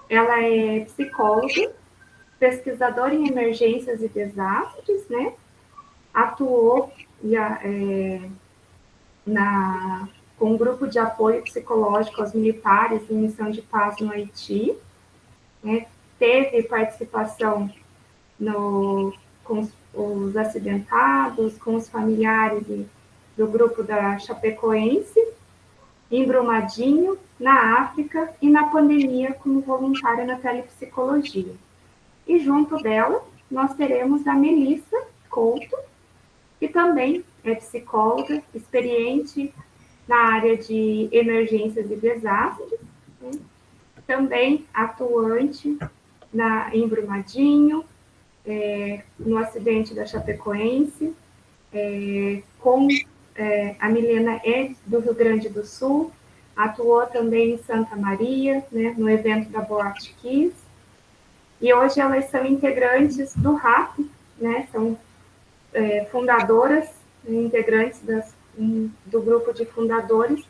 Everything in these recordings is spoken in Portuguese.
Ela é psicóloga, pesquisadora em emergências e desastres, né? Atuou na, com um grupo de apoio psicológico aos militares em missão de paz no Haiti, né? Teve participação com os acidentados, com os familiares do grupo da Chapecoense, em Brumadinho, na África e na pandemia como voluntária na telepsicologia. E junto dela, nós teremos a Melissa Couto, que também é psicóloga, experiente na área de emergências e desastres, né? Também atuante em Brumadinho, no acidente da Chapecoense, com a Milena é do Rio Grande do Sul, atuou também em Santa Maria, né, no evento da Boate Kiss, e hoje elas são integrantes do RAP, né, são fundadoras, integrantes do grupo de fundadores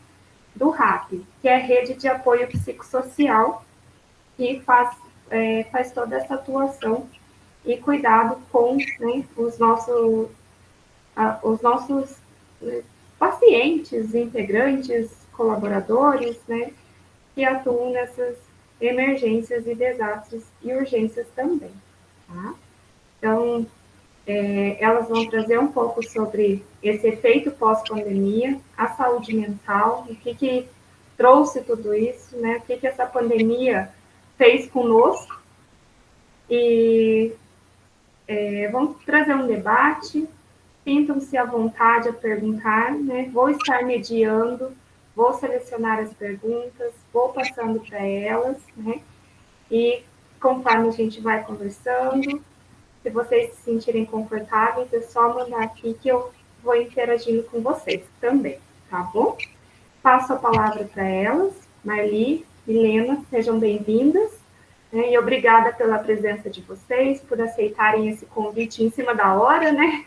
do RAP, que é a Rede de Apoio Psicossocial, que faz toda essa atuação e cuidado com, né, os nossos pacientes, integrantes, colaboradores, né, que atuam nessas emergências e desastres e urgências também. Tá? Então, elas vão trazer um pouco sobre esse efeito pós-pandemia, a saúde mental, o que trouxe tudo isso, né? O que essa pandemia fez conosco, e vamos trazer um debate. Sintam-se à vontade a perguntar, né? Vou estar mediando, vou selecionar as perguntas, vou passando para elas, né? E conforme a gente vai conversando, se vocês se sentirem confortáveis, é só mandar aqui que eu vou interagindo com vocês também, tá bom? Passo a palavra para elas. Marli, Milena, sejam bem-vindas. Né? E obrigada pela presença de vocês, por aceitarem esse convite em cima da hora, né?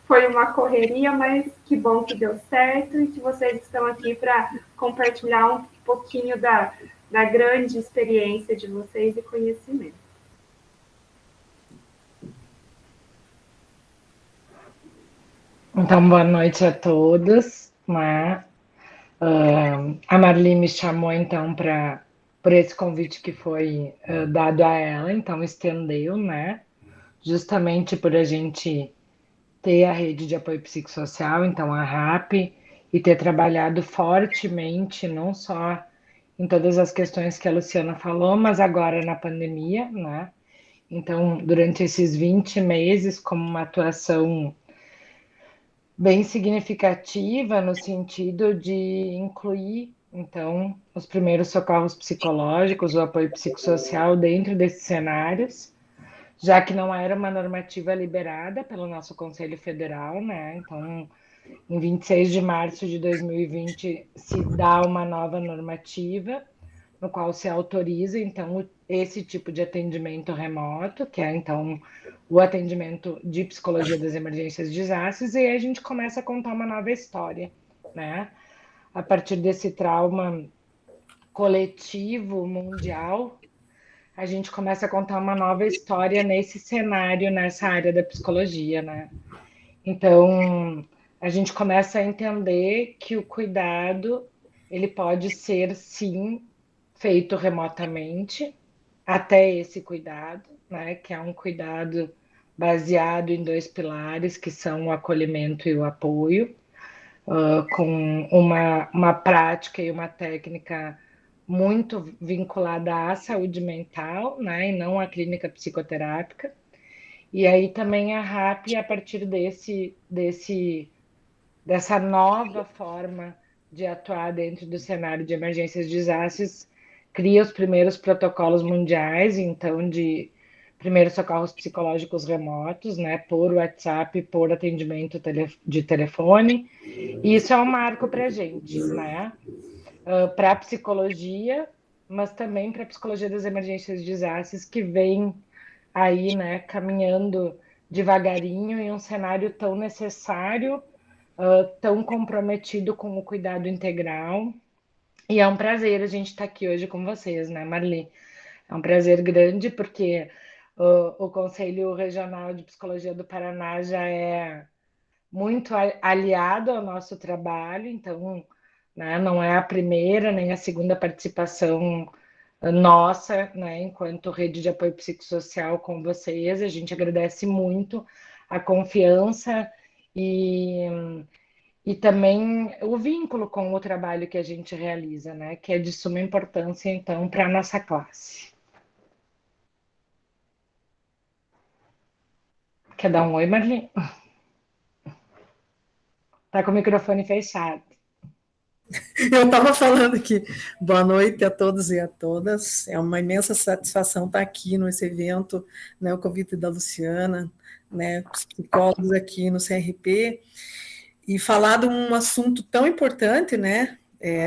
Foi uma correria, mas que bom que deu certo e que vocês estão aqui para compartilhar um pouquinho da grande experiência de vocês e conhecimento. Então, boa noite a todos, né? A Marli me chamou, então, por esse convite que foi dado a ela, então estendeu, né? Justamente por a gente ter a rede de apoio psicossocial, então a RAP, e ter trabalhado fortemente, não só em todas as questões que a Luciana falou, mas agora na pandemia, né? Então, durante esses 20 meses, como uma atuação bem significativa no sentido de incluir, então, os primeiros socorros psicológicos, o apoio psicossocial dentro desses cenários, já que não era uma normativa liberada pelo nosso Conselho Federal, né? Então, em 26 de março de 2020 se dá uma nova normativa no qual se autoriza, então, esse tipo de atendimento remoto, que é, então, o atendimento de psicologia das emergências e desastres, e aí a gente começa a contar uma nova história, né? A partir desse trauma coletivo mundial, a gente começa a contar uma nova história nesse cenário, nessa área da psicologia, né? Então, a gente começa a entender que o cuidado, ele pode ser, sim, feito remotamente, até esse cuidado, né, que é um cuidado baseado em dois pilares, que são o acolhimento e o apoio, com uma prática e uma técnica muito vinculada à saúde mental, né, e não à clínica psicoterápica. E aí também a RAP, a partir dessa nova forma de atuar dentro do cenário de emergências e desastres, cria os primeiros protocolos mundiais, então, de primeiros socorros psicológicos remotos, né, por WhatsApp, por atendimento de telefone, e isso é um marco para a gente, né, para a psicologia, mas também para a psicologia das emergências e desastres, que vem aí, né, caminhando devagarinho em um cenário tão necessário, tão comprometido com o cuidado integral. E é um prazer a gente estar aqui hoje com vocês, né, Marli? É um prazer grande, porque o Conselho Regional de Psicologia do Paraná já é muito aliado ao nosso trabalho, então, né, não é a primeira nem a segunda participação nossa, né, enquanto rede de apoio psicossocial com vocês. A gente agradece muito a confiança e, e também o vínculo com o trabalho que a gente realiza, né, que é de suma importância, então, para a nossa classe. Quer dar um oi, Marli? Tá com o microfone fechado. Eu estava falando aqui, boa noite a todos e a todas. É uma imensa satisfação estar aqui nesse evento, né, o convite da Luciana, né, psicólogos aqui no CRP, e falar de um assunto tão importante, né,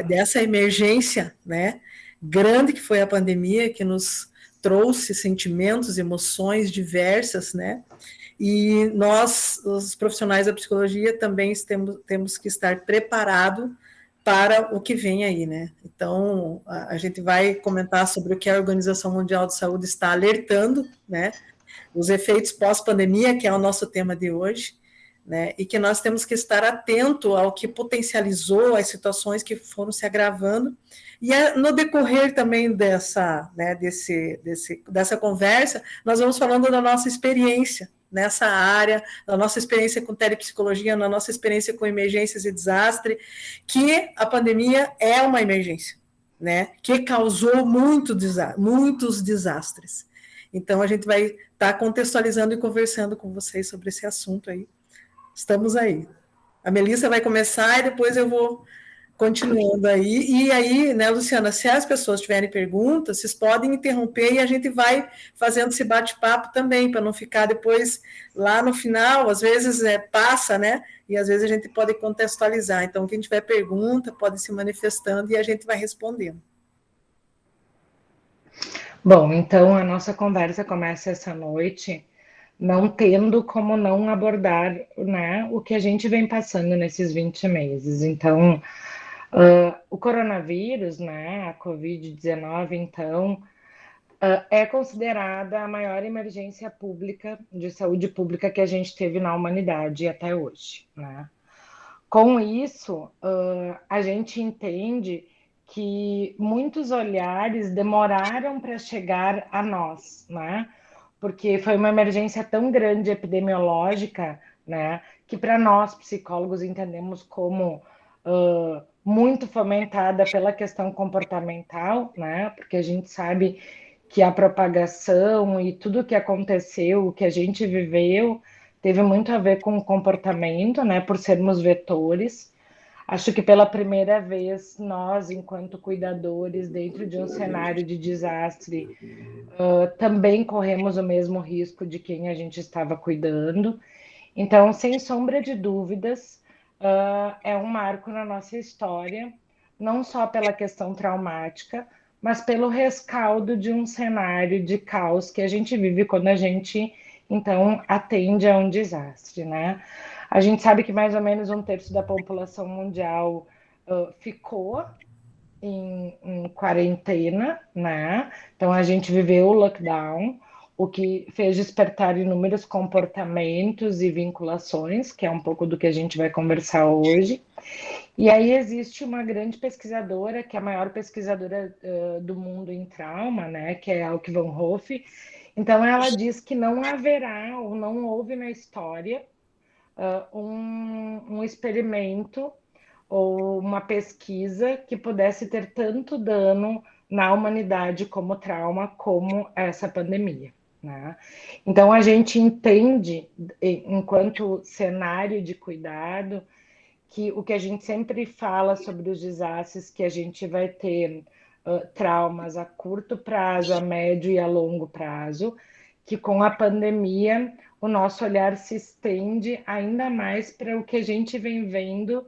dessa emergência, né, grande que foi a pandemia, que nos trouxe sentimentos, emoções diversas, né, e nós, os profissionais da psicologia, também temos que estar preparados para o que vem aí, né? Então, a gente vai comentar sobre o que a Organização Mundial de Saúde está alertando, né? Os efeitos pós-pandemia, que é o nosso tema de hoje, né? E que nós temos que estar atento ao que potencializou as situações que foram se agravando. E no decorrer também dessa, né, dessa conversa, nós vamos falando da nossa experiência nessa área, na nossa experiência com telepsicologia, na nossa experiência com emergências e desastre, que a pandemia é uma emergência, né? Que causou muitos desastres. Então, a gente vai estar contextualizando e conversando com vocês sobre esse assunto aí. Estamos aí. A Melissa vai começar e depois eu vou continuando aí. E aí, né, Luciana, se as pessoas tiverem perguntas, vocês podem interromper e a gente vai fazendo esse bate-papo também, para não ficar depois lá no final, às vezes passa, né? E às vezes a gente pode contextualizar. Então, quem tiver pergunta, pode se manifestando e a gente vai respondendo. Bom, então a nossa conversa começa essa noite não tendo como não abordar, né, o que a gente vem passando nesses 20 meses. Então, o coronavírus, né, a Covid-19, então, é considerada a maior emergência pública de saúde pública que a gente teve na humanidade até hoje, né? Com isso, a gente entende que muitos olhares demoraram para chegar a nós, né? Porque foi uma emergência tão grande epidemiológica, né? Que para nós, psicólogos, entendemos como muito fomentada pela questão comportamental, né? Porque a gente sabe que a propagação e tudo o que aconteceu, o que a gente viveu, teve muito a ver com o comportamento, né? Por sermos vetores. Acho que pela primeira vez nós, enquanto cuidadores, dentro de um cenário de desastre, também corremos o mesmo risco de quem a gente estava cuidando. Então, sem sombra de dúvidas, é um marco na nossa história, não só pela questão traumática, mas pelo rescaldo de um cenário de caos que a gente vive quando a gente, então, atende a um desastre, né? A gente sabe que mais ou menos um terço da população mundial ficou em quarentena, né? Então a gente viveu o lockdown, o que fez despertar inúmeros comportamentos e vinculações, que é um pouco do que a gente vai conversar hoje. E aí existe uma grande pesquisadora, que é a maior pesquisadora do mundo em trauma, né? Que é a Elke Van Hoof. Então ela diz que não haverá ou não houve na história um experimento ou uma pesquisa que pudesse ter tanto dano na humanidade como trauma, como essa pandemia, né? Então a gente entende, enquanto cenário de cuidado, que o que a gente sempre fala sobre os desastres, que a gente vai ter traumas a curto prazo, a médio e a longo prazo, que com a pandemia o nosso olhar se estende ainda mais para o que a gente vem vendo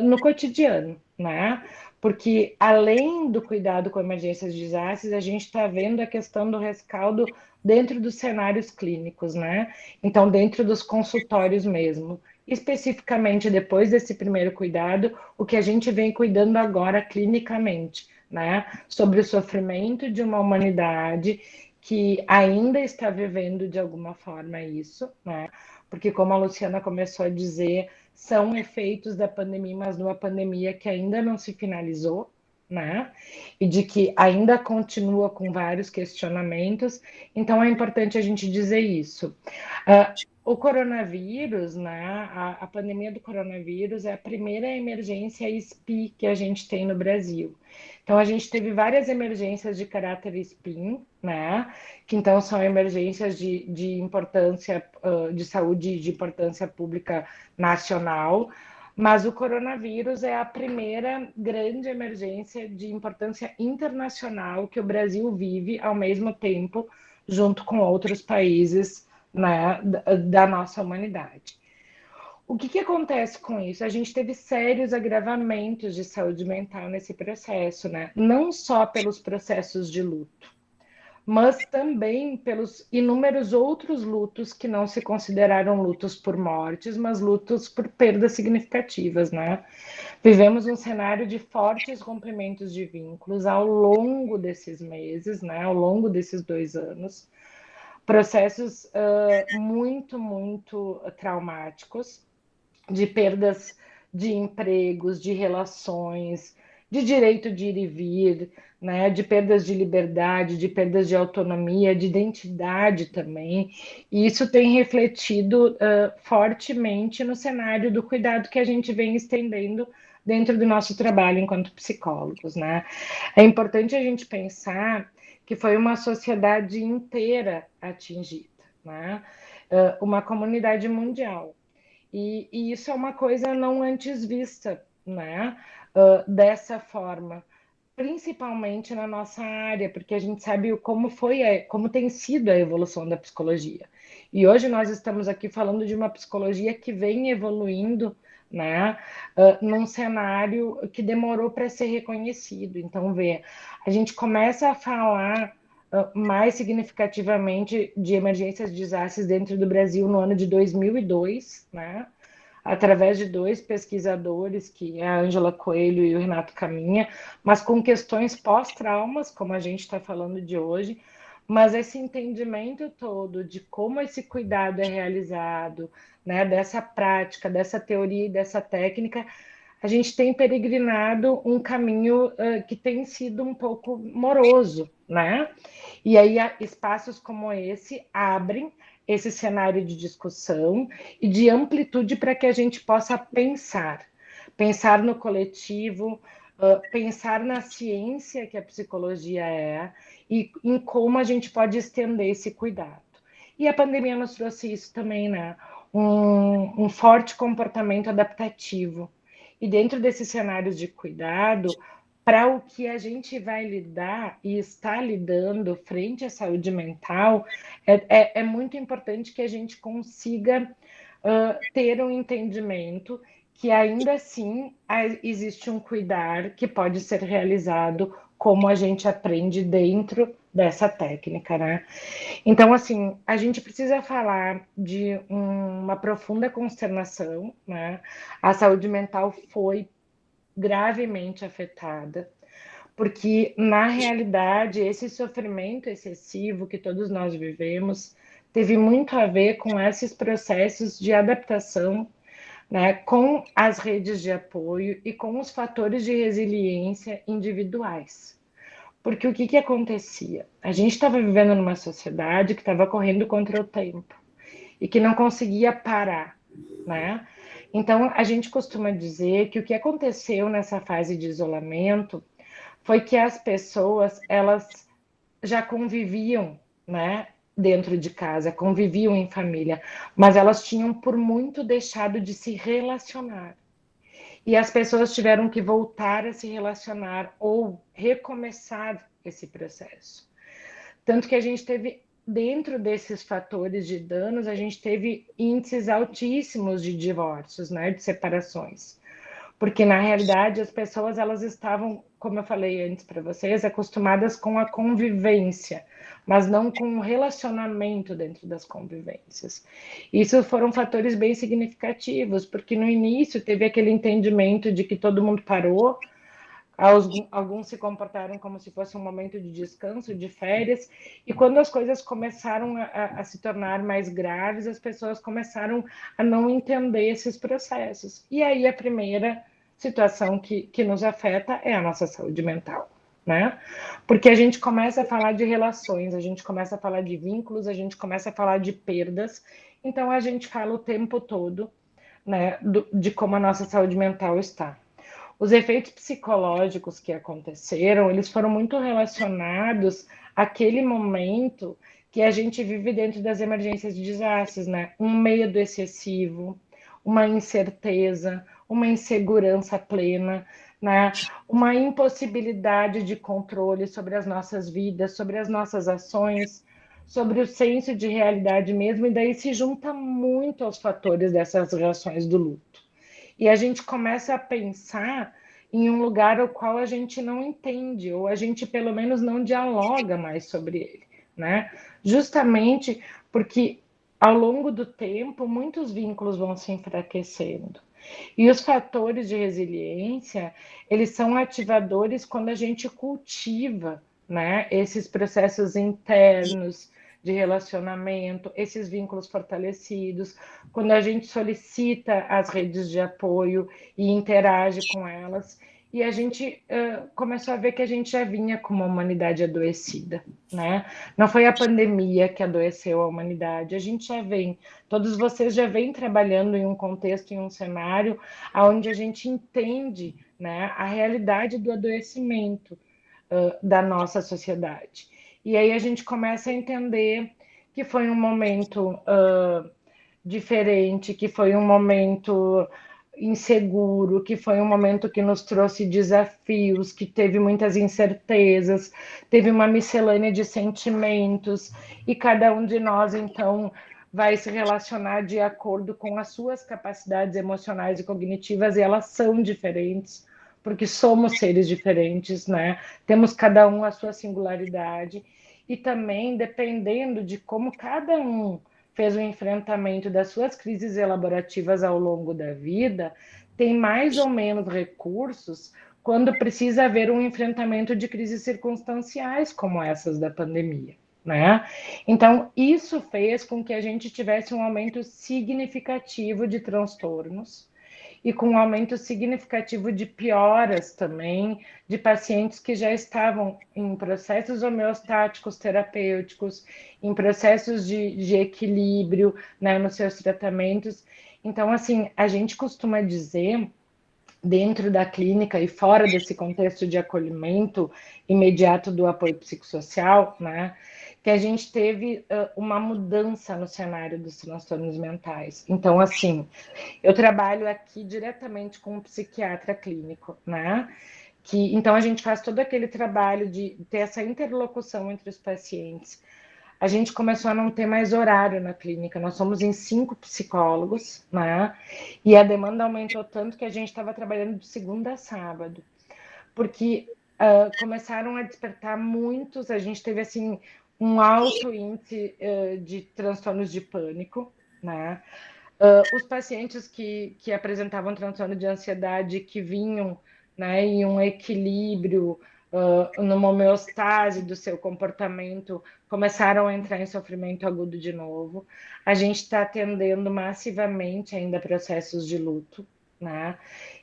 no cotidiano, né? Porque além do cuidado com emergências e desastres, a gente está vendo a questão do rescaldo dentro dos cenários clínicos, né? Então, dentro dos consultórios mesmo. Especificamente depois desse primeiro cuidado, o que a gente vem cuidando agora clinicamente, né, sobre o sofrimento de uma humanidade que ainda está vivendo de alguma forma isso, né? Porque como a Luciana começou a dizer, são efeitos da pandemia, mas de uma pandemia que ainda não se finalizou, né? E de que ainda continua com vários questionamentos. Então é importante a gente dizer isso. O coronavírus, né? A pandemia do coronavírus é a primeira emergência SPI que a gente tem no Brasil. Então, a gente teve várias emergências de caráter SPIN, né? Que então são emergências de importância de saúde de importância pública nacional, mas o coronavírus é a primeira grande emergência de importância internacional que o Brasil vive ao mesmo tempo, junto com outros países, né, da nossa humanidade. O que acontece com isso? A gente teve sérios agravamentos de saúde mental nesse processo, né? Não só pelos processos de luto, mas também pelos inúmeros outros lutos que não se consideraram lutos por mortes, mas lutos por perdas significativas, né? Vivemos um cenário de fortes rompimentos de vínculos ao longo desses meses, né? Ao longo desses 2 anos. Processos muito traumáticos, de perdas de empregos, de relações, de direito de ir e vir, né, de perdas de liberdade, de perdas de autonomia, de identidade também. E isso tem refletido fortemente no cenário do cuidado que a gente vem estendendo dentro do nosso trabalho enquanto psicólogos, né? É importante a gente pensar que foi uma sociedade inteira atingida, né? Uma comunidade mundial. E isso é uma coisa não antes vista, né? Dessa forma, principalmente na nossa área, porque a gente sabe como tem sido a evolução da psicologia. E hoje nós estamos aqui falando de uma psicologia que vem evoluindo, né? Num cenário que demorou para ser reconhecido. Então, a gente começa a falar mais significativamente de emergências de desastres dentro do Brasil no ano de 2002, né? Através de 2 pesquisadores, que é a Ângela Coelho e o Renato Caminha, mas com questões pós-traumas, como a gente está falando de hoje, mas esse entendimento todo de como esse cuidado é realizado, né, dessa prática, dessa teoria e dessa técnica, a gente tem peregrinado um caminho que tem sido um pouco moroso, né? E aí espaços como esse abrem esse cenário de discussão e de amplitude para que a gente possa pensar no coletivo, pensar na ciência que a psicologia é e em como a gente pode estender esse cuidado. E a pandemia nos trouxe isso também, né? Um forte comportamento adaptativo. E dentro desses cenários de cuidado, para o que a gente vai lidar e está lidando frente à saúde mental, é muito importante que a gente consiga ter um entendimento que ainda assim existe um cuidar que pode ser realizado como a gente aprende dentro dessa técnica, né? Então, assim, a gente precisa falar de uma profunda consternação, né? A saúde mental foi gravemente afetada, porque, na realidade, esse sofrimento excessivo que todos nós vivemos teve muito a ver com esses processos de adaptação, né, com as redes de apoio e com os fatores de resiliência individuais. Porque o que acontecia? A gente estava vivendo numa sociedade que estava correndo contra o tempo e que não conseguia parar, né? Então, a gente costuma dizer que o que aconteceu nessa fase de isolamento foi que as pessoas, elas já conviviam, né, dentro de casa, conviviam em família, mas elas tinham por muito deixado de se relacionar. E as pessoas tiveram que voltar a se relacionar ou recomeçar esse processo. Tanto que a gente teve, dentro desses fatores de danos, a gente teve índices altíssimos de divórcios, né, de separações. Porque, na realidade, as pessoas elas estavam, como eu falei antes para vocês, acostumadas com a convivência, mas não com o relacionamento dentro das convivências. Isso foram fatores bem significativos, porque no início teve aquele entendimento de que todo mundo parou, Alguns se comportaram como se fosse um momento de descanso, de férias, e quando as coisas começaram a se tornar mais graves, as pessoas começaram a não entender esses processos. E aí a primeira situação que nos afeta é a nossa saúde mental, né? Porque a gente começa a falar de relações, a gente começa a falar de vínculos, a gente começa a falar de perdas, então a gente fala o tempo todo, né, de como a nossa saúde mental está. Os efeitos psicológicos que aconteceram, eles foram muito relacionados àquele momento que a gente vive dentro das emergências de desastres, né? Um medo excessivo, uma incerteza, uma insegurança plena, né? Uma impossibilidade de controle sobre as nossas vidas, sobre as nossas ações, sobre o senso de realidade mesmo, e daí se junta muito aos fatores dessas reações do luto. E a gente começa a pensar em um lugar ao qual a gente não entende, ou a gente pelo menos não dialoga mais sobre ele, né? Justamente porque ao longo do tempo muitos vínculos vão se enfraquecendo. E os fatores de resiliência, eles são ativadores quando a gente cultiva, né, esses processos internos de relacionamento, esses vínculos fortalecidos, quando a gente solicita as redes de apoio e interage com elas. E a gente começou a ver que a gente já vinha com uma humanidade adoecida, né? Não foi a pandemia que adoeceu a humanidade, a gente já vem, todos vocês já vêm trabalhando em um contexto, em um cenário, onde a gente entende, né, a realidade do adoecimento da nossa sociedade. E aí a gente começa a entender que foi um momento diferente, que foi um momento inseguro, que foi um momento que nos trouxe desafios, que teve muitas incertezas, teve uma miscelânea de sentimentos, e cada um de nós, então, vai se relacionar de acordo com as suas capacidades emocionais e cognitivas, e elas são diferentes, porque somos seres diferentes, né? Temos cada um a sua singularidade, e também dependendo de como cada um fez o enfrentamento das suas crises elaborativas ao longo da vida, tem mais ou menos recursos quando precisa haver um enfrentamento de crises circunstanciais como essas da pandemia, né? Então, isso fez com que a gente tivesse um aumento significativo de transtornos e com um aumento significativo de pioras também, de pacientes que já estavam em processos homeostáticos terapêuticos, em processos de equilíbrio, né, nos seus tratamentos. Então, assim, a gente costuma dizer, dentro da clínica e fora desse contexto de acolhimento imediato do apoio psicossocial, né, que a gente teve uma mudança no cenário dos transtornos mentais. Então, assim, eu trabalho aqui diretamente com um psiquiatra clínico, né? Então a gente faz todo aquele trabalho de ter essa interlocução entre os pacientes. A gente começou a não ter mais horário na clínica, nós somos em 5 psicólogos, né? E a demanda aumentou tanto que a gente estava trabalhando de segunda a sábado, porque começaram a despertar muitos, a gente teve assim um alto índice de transtornos de pânico, né? Os pacientes que apresentavam transtorno de ansiedade, que vinham, né, em um equilíbrio, numa homeostase do seu comportamento, começaram a entrar em sofrimento agudo de novo. A gente está atendendo massivamente ainda processos de luto, né?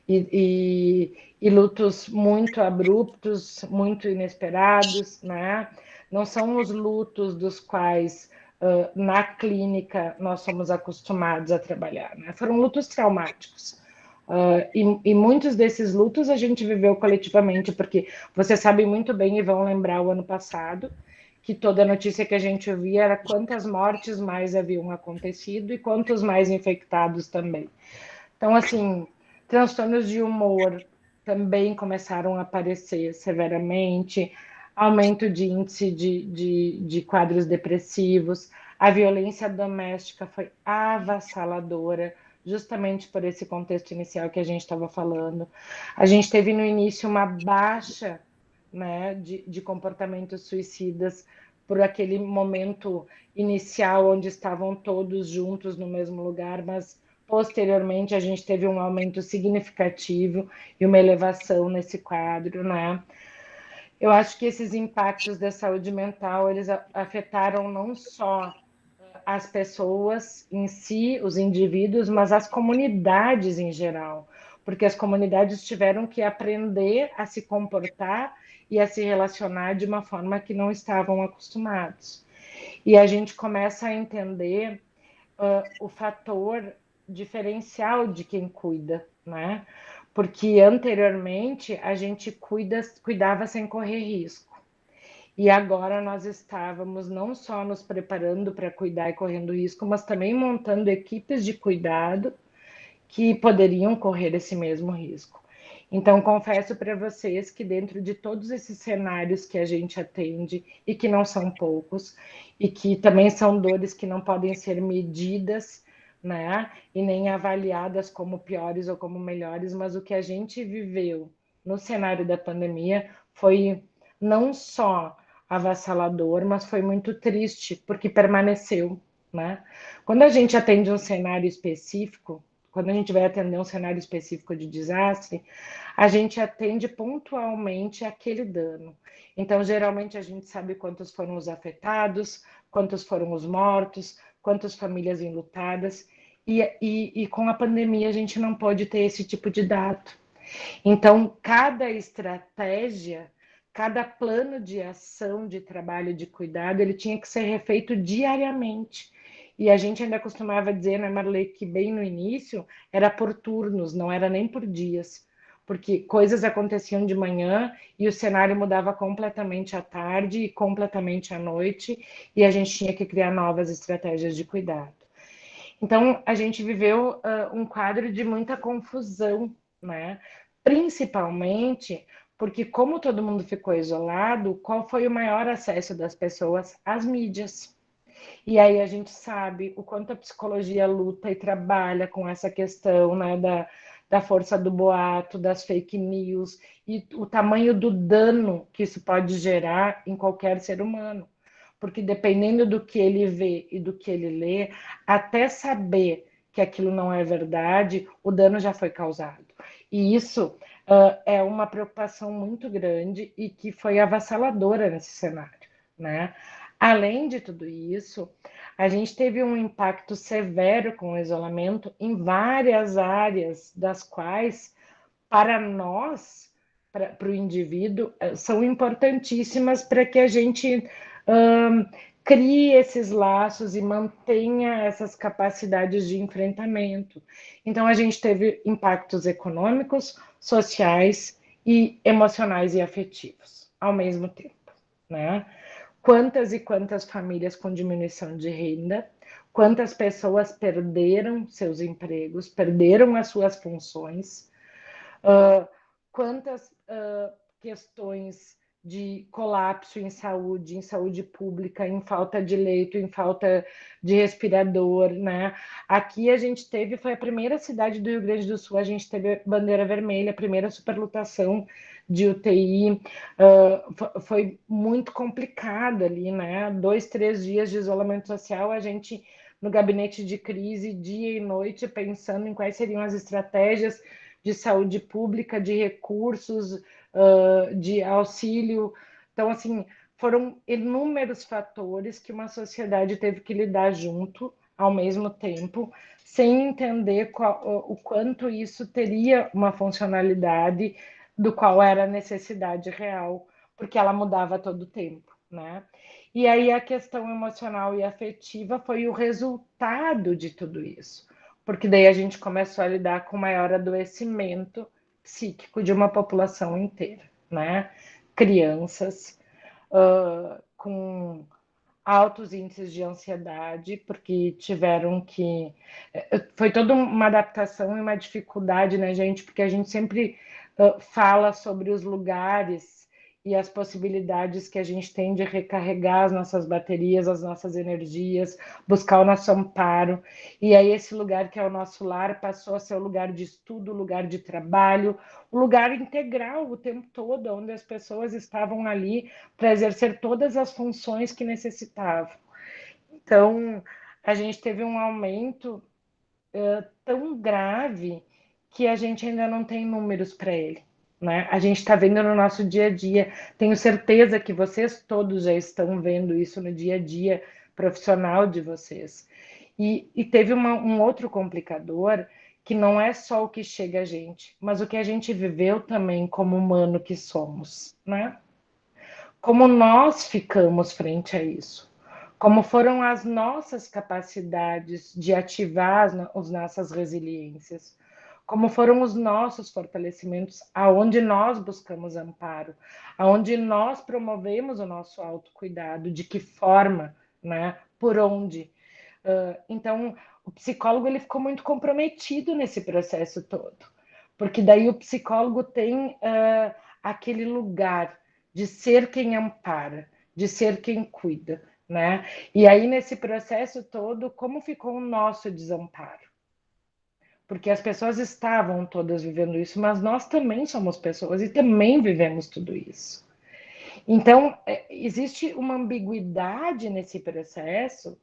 E lutos muito abruptos, muito inesperados, né? Não são os lutos dos quais na clínica nós somos acostumados a trabalhar, né? Foram lutos traumáticos. E muitos desses lutos a gente viveu coletivamente, porque vocês sabem muito bem e vão lembrar o ano passado, que toda notícia que a gente ouvia era quantas mortes mais haviam acontecido e quantos mais infectados também. Então, assim, transtornos de humor também começaram a aparecer severamente, aumento de índice de quadros depressivos, a violência doméstica foi avassaladora, justamente por esse contexto inicial que a gente estava falando. A gente teve no início uma baixa, né, de comportamentos suicidas por aquele momento inicial onde estavam todos juntos no mesmo lugar, mas posteriormente a gente teve um aumento significativo e uma elevação nesse quadro, né? Eu acho que esses impactos da saúde mental, eles afetaram não só as pessoas em si, os indivíduos, mas as comunidades em geral, porque as comunidades tiveram que aprender a se comportar e a se relacionar de uma forma que não estavam acostumados. E a gente começa a entender o fator diferencial de quem cuida, né? Porque anteriormente a gente cuidava sem correr risco. E agora nós estávamos não só nos preparando para cuidar e correndo risco, mas também montando equipes de cuidado que poderiam correr esse mesmo risco. Então, confesso para vocês que dentro de todos esses cenários que a gente atende, e que não são poucos, e que também são dores que não podem ser medidas, né, e nem avaliadas como piores ou como melhores, mas o que a gente viveu no cenário da pandemia foi não só avassalador, mas foi muito triste, porque permaneceu, né? Quando a gente atende um cenário específico, quando a gente vai atender um cenário específico de desastre, a gente atende pontualmente aquele dano. Então, geralmente, a gente sabe quantos foram os afetados, quantos foram os mortos, quantas famílias enlutadas, e com a pandemia a gente não pode ter esse tipo de dado. Então, cada estratégia, cada plano de ação, de trabalho, de cuidado, ele tinha que ser refeito diariamente. E a gente ainda costumava dizer, né, Marley, que bem no início era por turnos, não era nem por dias, porque coisas aconteciam de manhã e o cenário mudava completamente à tarde e completamente à noite, e a gente tinha que criar novas estratégias de cuidado. Então, a gente viveu um quadro de muita confusão, né? Principalmente porque, como todo mundo ficou isolado, qual foi o maior acesso das pessoas às mídias? E aí a gente sabe o quanto a psicologia luta e trabalha com essa questão, né, da força do boato, das fake news e o tamanho do dano que isso pode gerar em qualquer ser humano. Porque dependendo do que ele vê e do que ele lê, até saber que aquilo não é verdade, o dano já foi causado. E isso é uma preocupação muito grande e que foi avassaladora nesse cenário, né? Além de tudo isso, a gente teve um impacto severo com o isolamento em várias áreas, das quais, para nós, para o indivíduo, são importantíssimas para que a gente crie esses laços e mantenha essas capacidades de enfrentamento. Então, a gente teve impactos econômicos, sociais e emocionais e afetivos ao mesmo tempo, né? Quantas e quantas famílias com diminuição de renda, quantas pessoas perderam seus empregos, perderam as suas funções, quantas questões de colapso em saúde pública, em falta de leito, em falta de respirador, né? Aqui a gente teve, foi a primeira cidade do Rio Grande do Sul, a gente teve bandeira vermelha, a primeira superlotação de UTI, foi muito complicado ali, né? 2, 3 dias de isolamento social, a gente no gabinete de crise, dia e noite, pensando em quais seriam as estratégias de saúde pública, de recursos, de auxílio. Então, assim, foram inúmeros fatores que uma sociedade teve que lidar junto ao mesmo tempo, sem entender o quanto isso teria uma funcionalidade do qual era a necessidade real, porque ela mudava a todo tempo, né? E aí a questão emocional e afetiva foi o resultado de tudo isso, porque daí a gente começou a lidar com maior adoecimento psíquico de uma população inteira, né? Crianças com altos índices de ansiedade, porque tiveram que... Foi toda uma adaptação e uma dificuldade, né, gente? Porque a gente sempre fala sobre os lugares e as possibilidades que a gente tem de recarregar as nossas baterias, as nossas energias, buscar o nosso amparo. E aí esse lugar que é o nosso lar passou a ser o lugar de estudo, o lugar de trabalho, o lugar integral o tempo todo, onde as pessoas estavam ali para exercer todas as funções que necessitavam. Então, a gente teve um aumento tão grave que a gente ainda não tem números para ele, né? A gente está vendo no nosso dia a dia. Tenho certeza que vocês todos já estão vendo isso no dia a dia profissional de vocês. E teve um outro complicador, que não é só o que chega a gente, mas o que a gente viveu também como humano que somos, né? Como nós ficamos frente a isso, como foram as nossas capacidades de ativar as nossas resiliências, como foram os nossos fortalecimentos, aonde nós buscamos amparo, aonde nós promovemos o nosso autocuidado, de que forma, né? Por onde. Então, o psicólogo ele ficou muito comprometido nesse processo todo, porque daí o psicólogo tem aquele lugar de ser quem ampara, de ser quem cuida, né? E aí, nesse processo todo, como ficou o nosso desamparo? Porque as pessoas estavam todas vivendo isso, mas nós também somos pessoas e também vivemos tudo isso. Então, existe uma ambiguidade nesse processo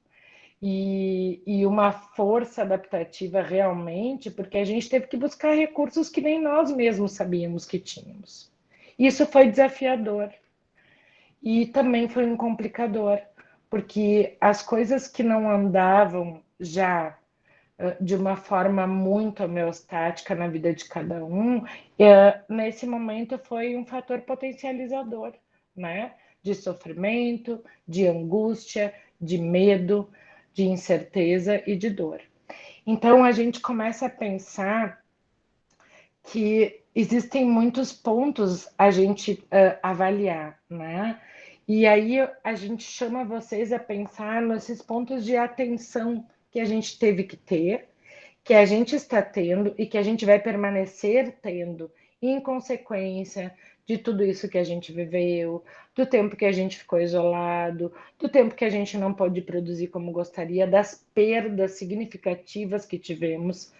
e uma força adaptativa realmente, porque a gente teve que buscar recursos que nem nós mesmos sabíamos que tínhamos. Isso foi desafiador e também foi um complicador, porque as coisas que não andavam já de uma forma muito homeostática na vida de cada um, nesse momento foi um fator potencializador, né? De sofrimento, de angústia, de medo, de incerteza e de dor. Então a gente começa a pensar que existem muitos pontos a gente avaliar, né? E aí a gente chama vocês a pensar nesses pontos de atenção que a gente teve que ter, que a gente está tendo e que a gente vai permanecer tendo em consequência de tudo isso que a gente viveu, do tempo que a gente ficou isolado, do tempo que a gente não pôde produzir como gostaria, das perdas significativas que tivemos,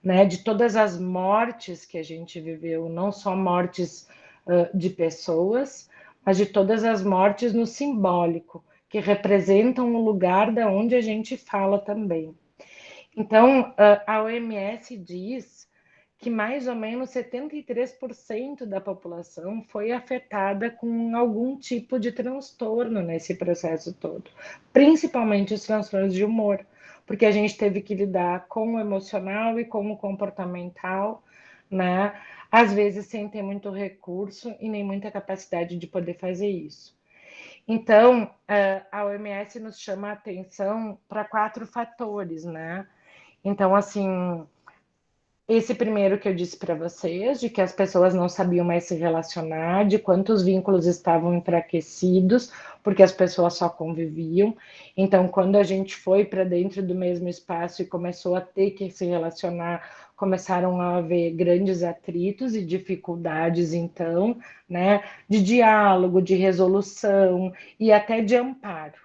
né, de todas as mortes que a gente viveu, não só mortes de pessoas, mas de todas as mortes no simbólico, que representam o lugar da onde a gente fala também. Então, a OMS diz que mais ou menos 73% da população foi afetada com algum tipo de transtorno nesse processo todo, principalmente os transtornos de humor, porque a gente teve que lidar com o emocional e com o comportamental, né? Às vezes sem ter muito recurso e nem muita capacidade de poder fazer isso. Então, a OMS nos chama a atenção para 4 fatores, né? Então, assim, esse primeiro que eu disse para vocês, de que as pessoas não sabiam mais se relacionar, de quantos vínculos estavam enfraquecidos, porque as pessoas só conviviam. Então, quando a gente foi para dentro do mesmo espaço e começou a ter que se relacionar, começaram a haver grandes atritos e dificuldades, então, né, de diálogo, de resolução e até de amparo.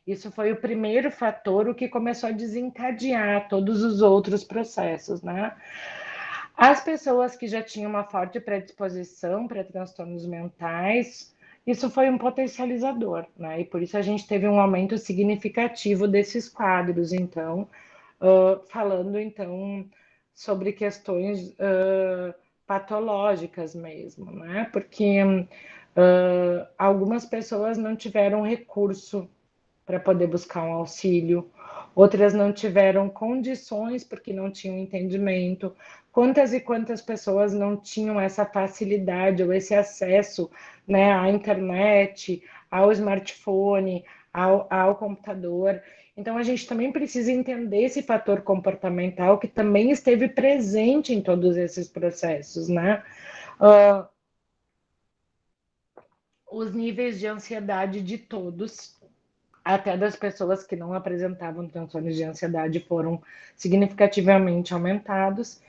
Isso foi o primeiro fator, o que começou a desencadear todos os outros processos, né? As pessoas que já tinham uma forte predisposição para transtornos mentais, isso foi um potencializador, né? E por isso a gente teve um aumento significativo desses quadros, então, falando, então, sobre questões patológicas mesmo, né? Porque algumas pessoas não tiveram recurso para poder buscar um auxílio, outras não tiveram condições porque não tinham entendimento. Quantas e quantas pessoas não tinham essa facilidade ou esse acesso, né, à internet, ao smartphone, ao computador? Então, a gente também precisa entender esse fator comportamental que também esteve presente em todos esses processos, né? Os níveis de ansiedade de todos, até das pessoas que não apresentavam transtornos de ansiedade, foram significativamente aumentados.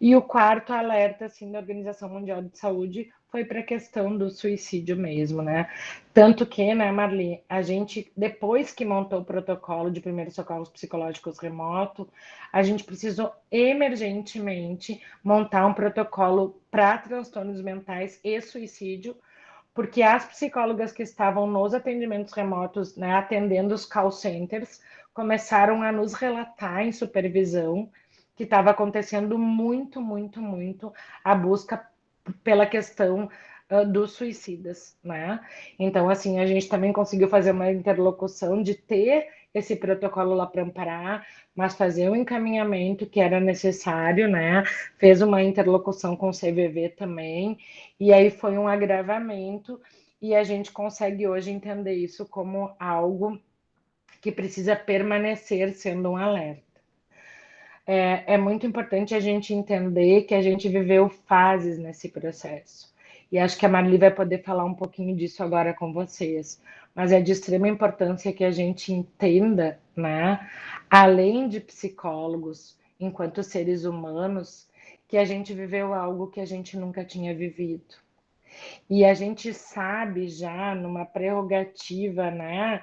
E o quarto alerta, assim, da Organização Mundial de Saúde foi para a questão do suicídio mesmo, né? Tanto que, né, Marli, a gente, depois que montou o protocolo de primeiros socorros psicológicos remoto, a gente precisou emergentemente montar um protocolo para transtornos mentais e suicídio, porque as psicólogas que estavam nos atendimentos remotos, né, atendendo os call centers, começaram a nos relatar em supervisão que estava acontecendo muito, muito, muito a busca pela questão dos suicidas, né? Então, assim, a gente também conseguiu fazer uma interlocução de ter esse protocolo lá para amparar, mas fazer o encaminhamento que era necessário, né? Fez uma interlocução com o CVV também, e aí foi um agravamento, e a gente consegue hoje entender isso como algo que precisa permanecer sendo um alerta. É muito importante a gente entender que a gente viveu fases nesse processo. E acho que a Marli vai poder falar um pouquinho disso agora com vocês. Mas é de extrema importância que a gente entenda, né, além de psicólogos, enquanto seres humanos, que a gente viveu algo que a gente nunca tinha vivido. E a gente sabe já numa prerrogativa, né,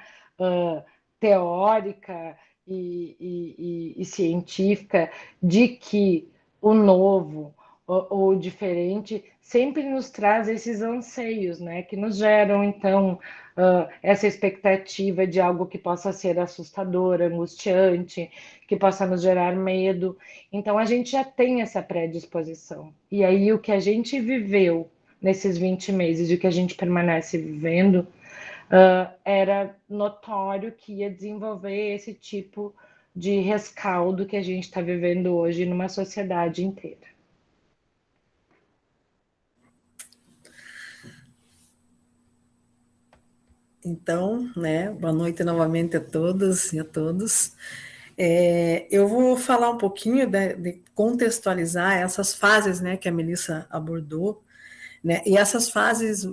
teórica e científica de que o novo ou diferente sempre nos traz esses anseios, né, que nos geram, então, essa expectativa de algo que possa ser assustador, angustiante, que possa nos gerar medo. Então, a gente já tem essa predisposição. E aí, o que a gente viveu nesses 20 meses de que a gente permanece vivendo, era notório que ia desenvolver esse tipo de rescaldo que a gente está vivendo hoje numa sociedade inteira. Então, né, boa noite novamente a todas e a todos. Eu vou falar um pouquinho de contextualizar essas fases, né, que a Melissa abordou, né, e essas fases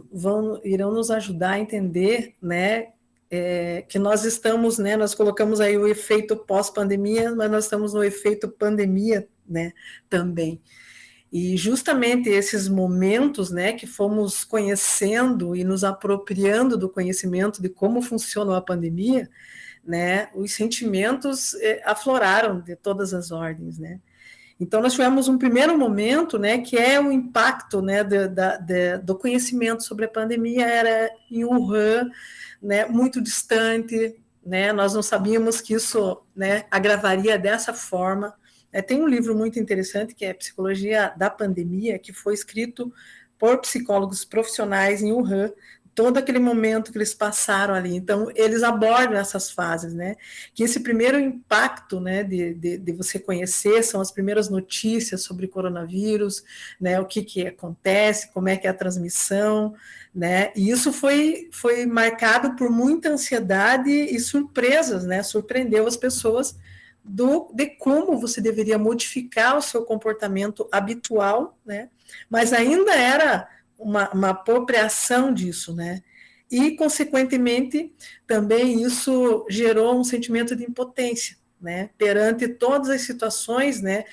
irão nos ajudar a entender, né, que nós estamos, né, nós colocamos aí o efeito pós-pandemia, mas nós estamos no efeito pandemia, né, também. E justamente esses momentos, né, que fomos conhecendo e nos apropriando do conhecimento de como funciona a pandemia, né, os sentimentos afloraram de todas as ordens, né. Então, nós tivemos um primeiro momento, né, que é o impacto, né, do conhecimento sobre a pandemia, era em Wuhan, né, muito distante, né, nós não sabíamos que isso, né, agravaria dessa forma. Tem um livro muito interessante, que é Psicologia da Pandemia, que foi escrito por psicólogos profissionais em Wuhan, todo aquele momento que eles passaram ali. Então, eles abordam essas fases, né? Que esse primeiro impacto, né, de você conhecer, são as primeiras notícias sobre coronavírus, né, o que acontece, como é que é a transmissão, né? E isso foi marcado por muita ansiedade e surpresas, né? Surpreendeu as pessoas de como você deveria modificar o seu comportamento habitual, né? Mas ainda era uma apropriação disso, né? E, consequentemente, também isso gerou um sentimento de impotência, né? Perante todas as situações, né,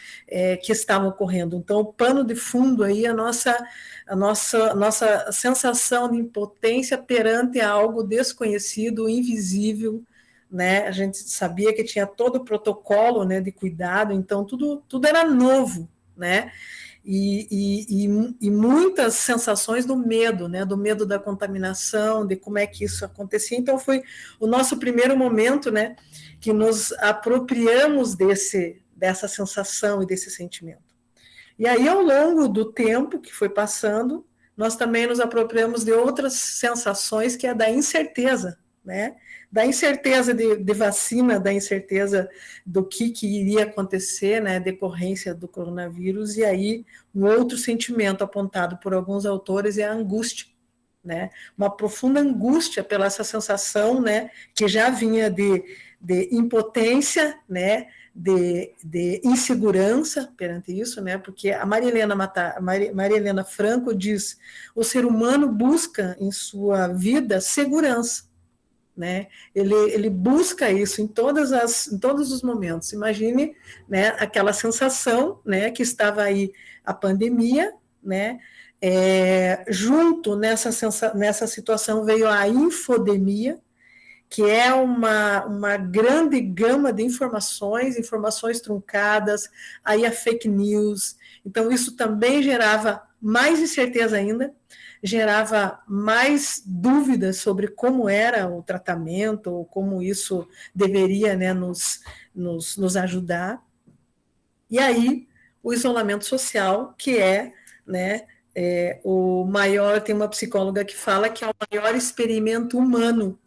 que estavam ocorrendo. Então, o pano de fundo aí, a nossa sensação de impotência perante algo desconhecido, invisível, né? A gente sabia que tinha todo o protocolo, né, de cuidado, então tudo era novo, né? E muitas sensações do medo, né? Do medo da contaminação, de como é que isso acontecia. Então foi o nosso primeiro momento, né, que nos apropriamos dessa sensação e desse sentimento. E aí, ao longo do tempo que foi passando, nós também nos apropriamos de outras sensações, que é da incerteza, né? Da incerteza de vacina, da incerteza do que iria acontecer, né, decorrência do coronavírus, e aí um outro sentimento apontado por alguns autores é a angústia, né? Uma profunda angústia pela essa sensação, né, que já vinha de impotência, né, de insegurança perante isso, né? Porque a Maria Helena Franco diz: o ser humano busca em sua vida segurança, né? Ele busca isso em todos os momentos. Imagine, né, aquela sensação, né, que estava aí a pandemia, né? Junto nessa situação veio a infodemia, que é uma grande gama de informações truncadas, aí a fake news. Então, isso também gerava mais incerteza ainda, gerava mais dúvidas sobre como era o tratamento, ou como isso deveria, né, nos ajudar. E aí, o isolamento social, que é, né, o maior, tem uma psicóloga que fala que é o maior experimento humano,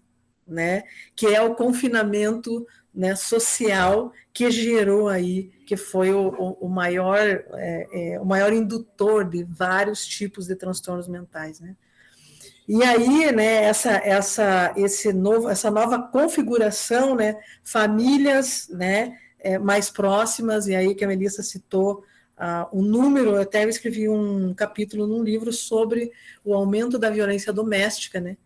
né, que é o confinamento, né, social que gerou aí, que foi o maior indutor de vários tipos de transtornos mentais, né. E aí, né, essa nova configuração, né, famílias, né, mais próximas, e aí que a Melissa citou o número, eu até escrevi um capítulo num livro sobre o aumento da violência doméstica, né,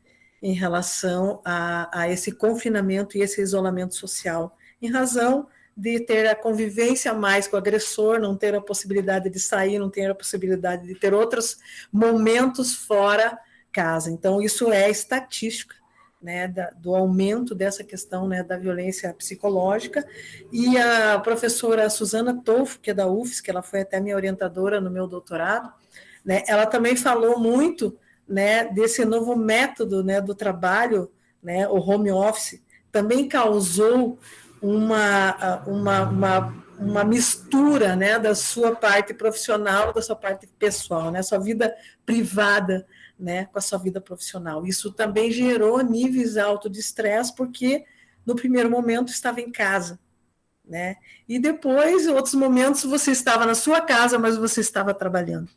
em relação a esse confinamento e esse isolamento social, em razão de ter a convivência mais com o agressor, não ter a possibilidade de sair, não ter a possibilidade de ter outros momentos fora casa. Então, isso é estatística, né, do aumento dessa questão, né, da violência psicológica. E a professora Suzana Tolfo, que é da UFSC, que ela foi até minha orientadora no meu doutorado, né, ela também falou muito, né, desse novo método, né, do trabalho, né, o home office, também causou uma mistura, né, da sua parte profissional, da sua parte pessoal, né, sua vida privada, né, com a sua vida profissional. Isso também gerou níveis altos de estresse, porque no primeiro momento estava em casa, né, e depois, em outros momentos, você estava na sua casa, mas você estava trabalhando.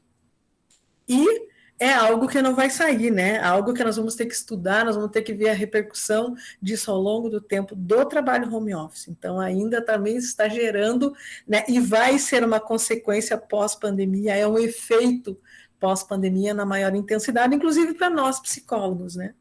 E é algo que não vai sair, né? Algo que nós vamos ter que estudar, nós vamos ter que ver a repercussão disso ao longo do tempo do trabalho home office. Então, ainda também está gerando, né? E vai ser uma consequência pós-pandemia, é um efeito pós-pandemia na maior intensidade, inclusive para nós psicólogos, né?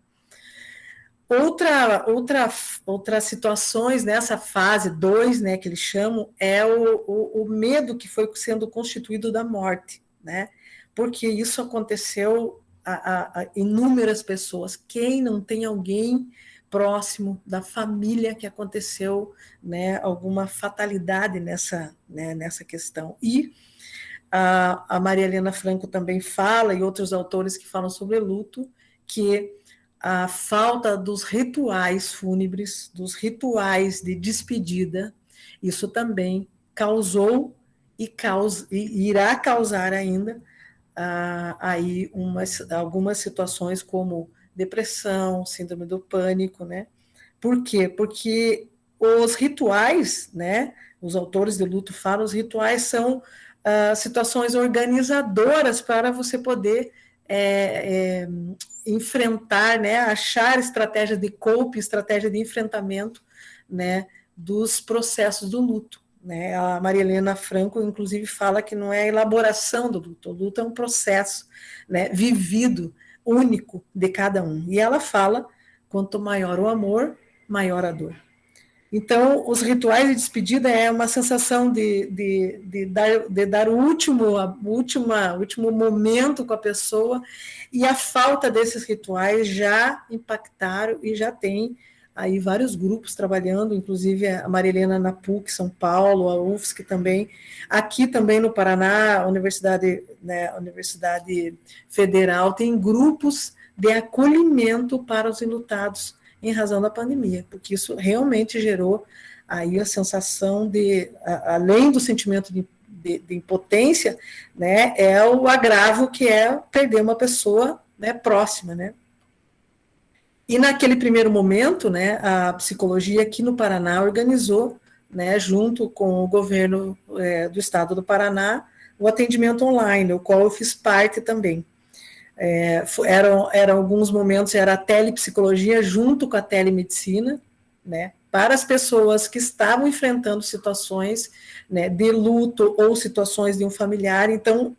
Outras situações nessa fase 2, né, que eles chamam, é o medo que foi sendo constituído da morte, né? Porque isso aconteceu a inúmeras pessoas. Quem não tem alguém próximo da família que aconteceu, né, alguma fatalidade nessa questão. E a Maria Helena Franco também fala, e outros autores que falam sobre luto, que a falta dos rituais fúnebres, dos rituais de despedida, isso também causou e irá causar ainda aí algumas situações como depressão, síndrome do pânico, né? Por quê? Porque os rituais, né? Os autores de luto falam, os rituais são situações organizadoras para você poder enfrentar, né? Achar estratégia de coping, estratégia de enfrentamento, né? Dos processos do luto. Né? A Maria Helena Franco, inclusive, fala que não é a elaboração do luto, o luto é um processo, né, vivido, único de cada um. E ela fala, quanto maior o amor, maior a dor. Então, os rituais de despedida é uma sensação de dar o último momento com a pessoa, e a falta desses rituais já impactaram e já tem aí vários grupos trabalhando, inclusive a Marilena na PUC, São Paulo, a UFSC também, aqui também no Paraná, a Universidade Federal, tem grupos de acolhimento para os enlutados em razão da pandemia, porque isso realmente gerou aí a sensação além do sentimento de impotência, né, é o agravo que é perder uma pessoa, né, próxima, né. E naquele primeiro momento, né, a psicologia aqui no Paraná organizou, né, junto com o governo do estado do Paraná, o atendimento online, o qual eu fiz parte também. Eram alguns momentos, era a telepsicologia junto com a telemedicina, né, para as pessoas que estavam enfrentando situações, né, de luto ou situações de um familiar. Então,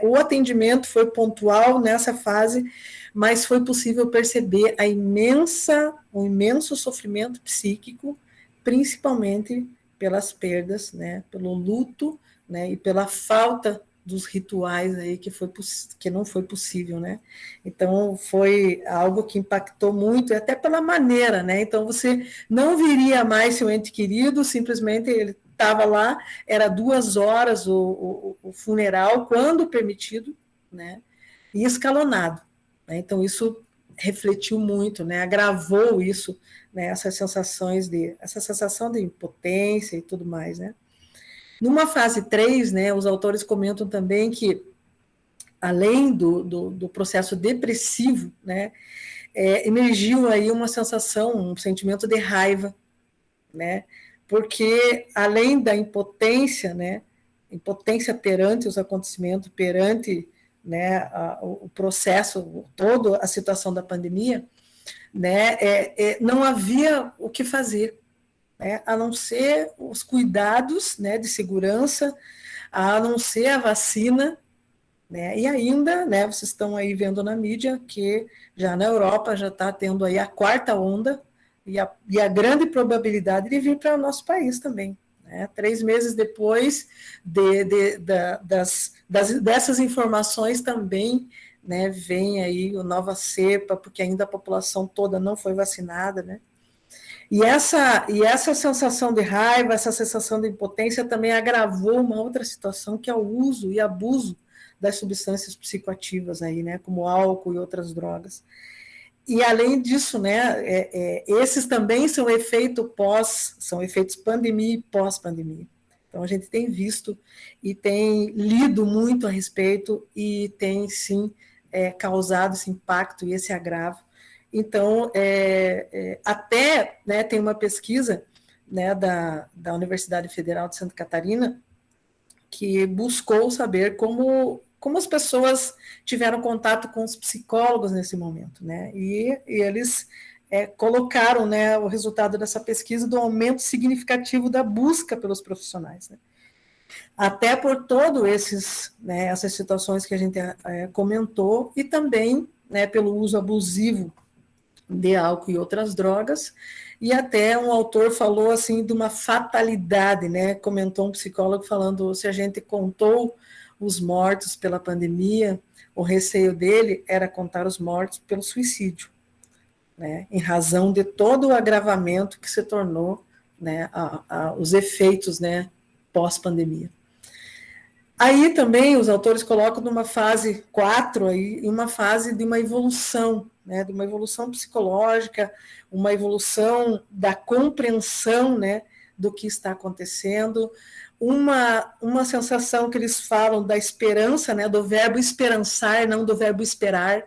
o atendimento foi pontual nessa fase, mas foi possível perceber o imenso sofrimento psíquico, principalmente pelas perdas, né, pelo luto, né, e pela falta dos rituais aí que não foi possível, né? Então foi algo que impactou muito, até pela maneira, né? Então você não viria mais seu ente querido, simplesmente ele estava lá, era 2 horas o funeral, quando permitido, né? E escalonado, né? Então isso refletiu muito, né? Agravou isso, né? Essa sensação de impotência e tudo mais, né? Numa fase 3, né, os autores comentam também que, além do processo depressivo, né, emergiu aí uma sensação, um sentimento de raiva, né, porque além da impotência, né, impotência perante os acontecimentos, perante, né, o processo, toda a situação da pandemia, né, não havia o que fazer, né, a não ser os cuidados, né, de segurança, a não ser a vacina, né, e ainda, né, vocês estão aí vendo na mídia que já na Europa já está tendo aí a 4ª onda e a grande probabilidade de vir para o nosso país também. 3 meses depois dessas informações também, né, vem aí a nova cepa, porque ainda a população toda não foi vacinada, né? E essa sensação de raiva, essa sensação de impotência também agravou uma outra situação, que é o uso e abuso das substâncias psicoativas aí, né, como álcool e outras drogas. E além disso, né, esses também são efeitos pandemia e pós-pandemia. Então a gente tem visto e tem lido muito a respeito e tem sim causado esse impacto e esse agravo. Então até, né, tem uma pesquisa, né, da Universidade Federal de Santa Catarina que buscou saber como as pessoas tiveram contato com os psicólogos nesse momento, né? E eles colocaram, né, o resultado dessa pesquisa do aumento significativo da busca pelos profissionais, né? Até por todos né, essas situações que a gente comentou, e também, né, pelo uso abusivo de álcool e outras drogas, e até um autor falou assim de uma fatalidade, né? Comentou um psicólogo falando, se a gente contou os mortos pela pandemia, o receio dele era contar os mortos pelo suicídio, né? Em razão de todo o agravamento que se tornou, né, os efeitos, né, pós-pandemia. Aí também os autores colocam numa fase 4, aí, uma fase de uma evolução, né, de uma evolução psicológica, uma evolução da compreensão, né, do que está acontecendo, uma sensação que eles falam da esperança, né, do verbo esperançar, não do verbo esperar,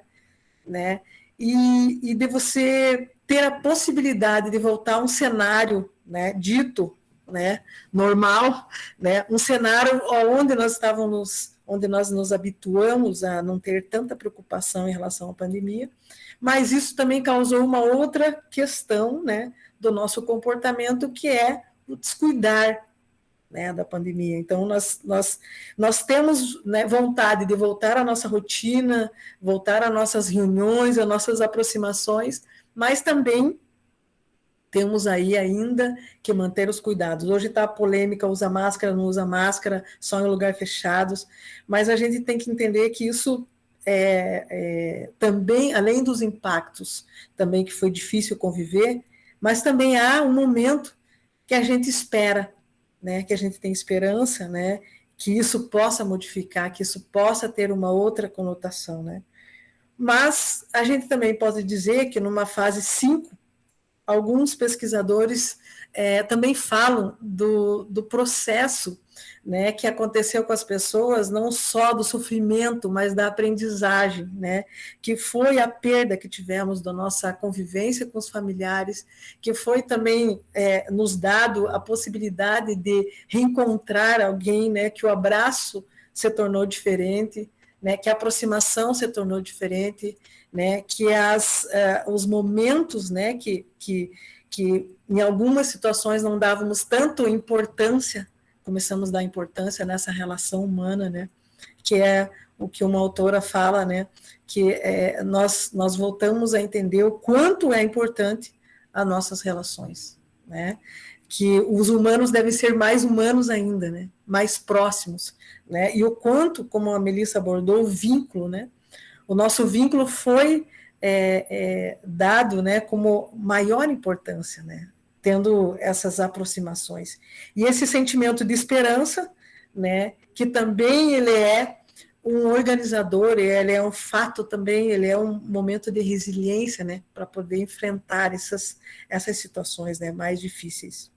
né, e de você ter a possibilidade de voltar a um cenário, né, dito, né, normal, né, um cenário onde nós nos habituamos a não ter tanta preocupação em relação à pandemia, mas isso também causou uma outra questão, né, do nosso comportamento, que é o descuidar, né, da pandemia. Então, nós temos, né, vontade de voltar à nossa rotina, voltar às nossas reuniões, às nossas aproximações, mas também temos aí ainda que manter os cuidados. Hoje está a polêmica, usa máscara, não usa máscara, só em lugares fechados, mas a gente tem que entender que isso também, além dos impactos, também que foi difícil conviver, mas também há um momento que a gente espera, né, que a gente tem esperança, né, que isso possa modificar, que isso possa ter uma outra conotação, né. Mas a gente também pode dizer que numa fase 5, alguns pesquisadores também falam do processo, né, que aconteceu com as pessoas, não só do sofrimento, mas da aprendizagem, né, que foi a perda que tivemos da nossa convivência com os familiares, que foi também nos dado a possibilidade de reencontrar alguém, né, que o abraço se tornou diferente, né, que a aproximação se tornou diferente, né, que os momentos, né, que em algumas situações não dávamos tanto importância, começamos a dar importância nessa relação humana, né, que é o que uma autora fala, né, que nós voltamos a entender o quanto é importante as nossas relações, né, que os humanos devem ser mais humanos ainda, né, mais próximos, né, e o quanto, como a Melissa abordou, o vínculo, né, o nosso vínculo foi dado, né, como maior importância, né, tendo essas aproximações. E esse sentimento de esperança, né, que também ele é um organizador, ele é um fato também, ele é um momento de resiliência, né, para poder enfrentar essas situações, né, mais difíceis.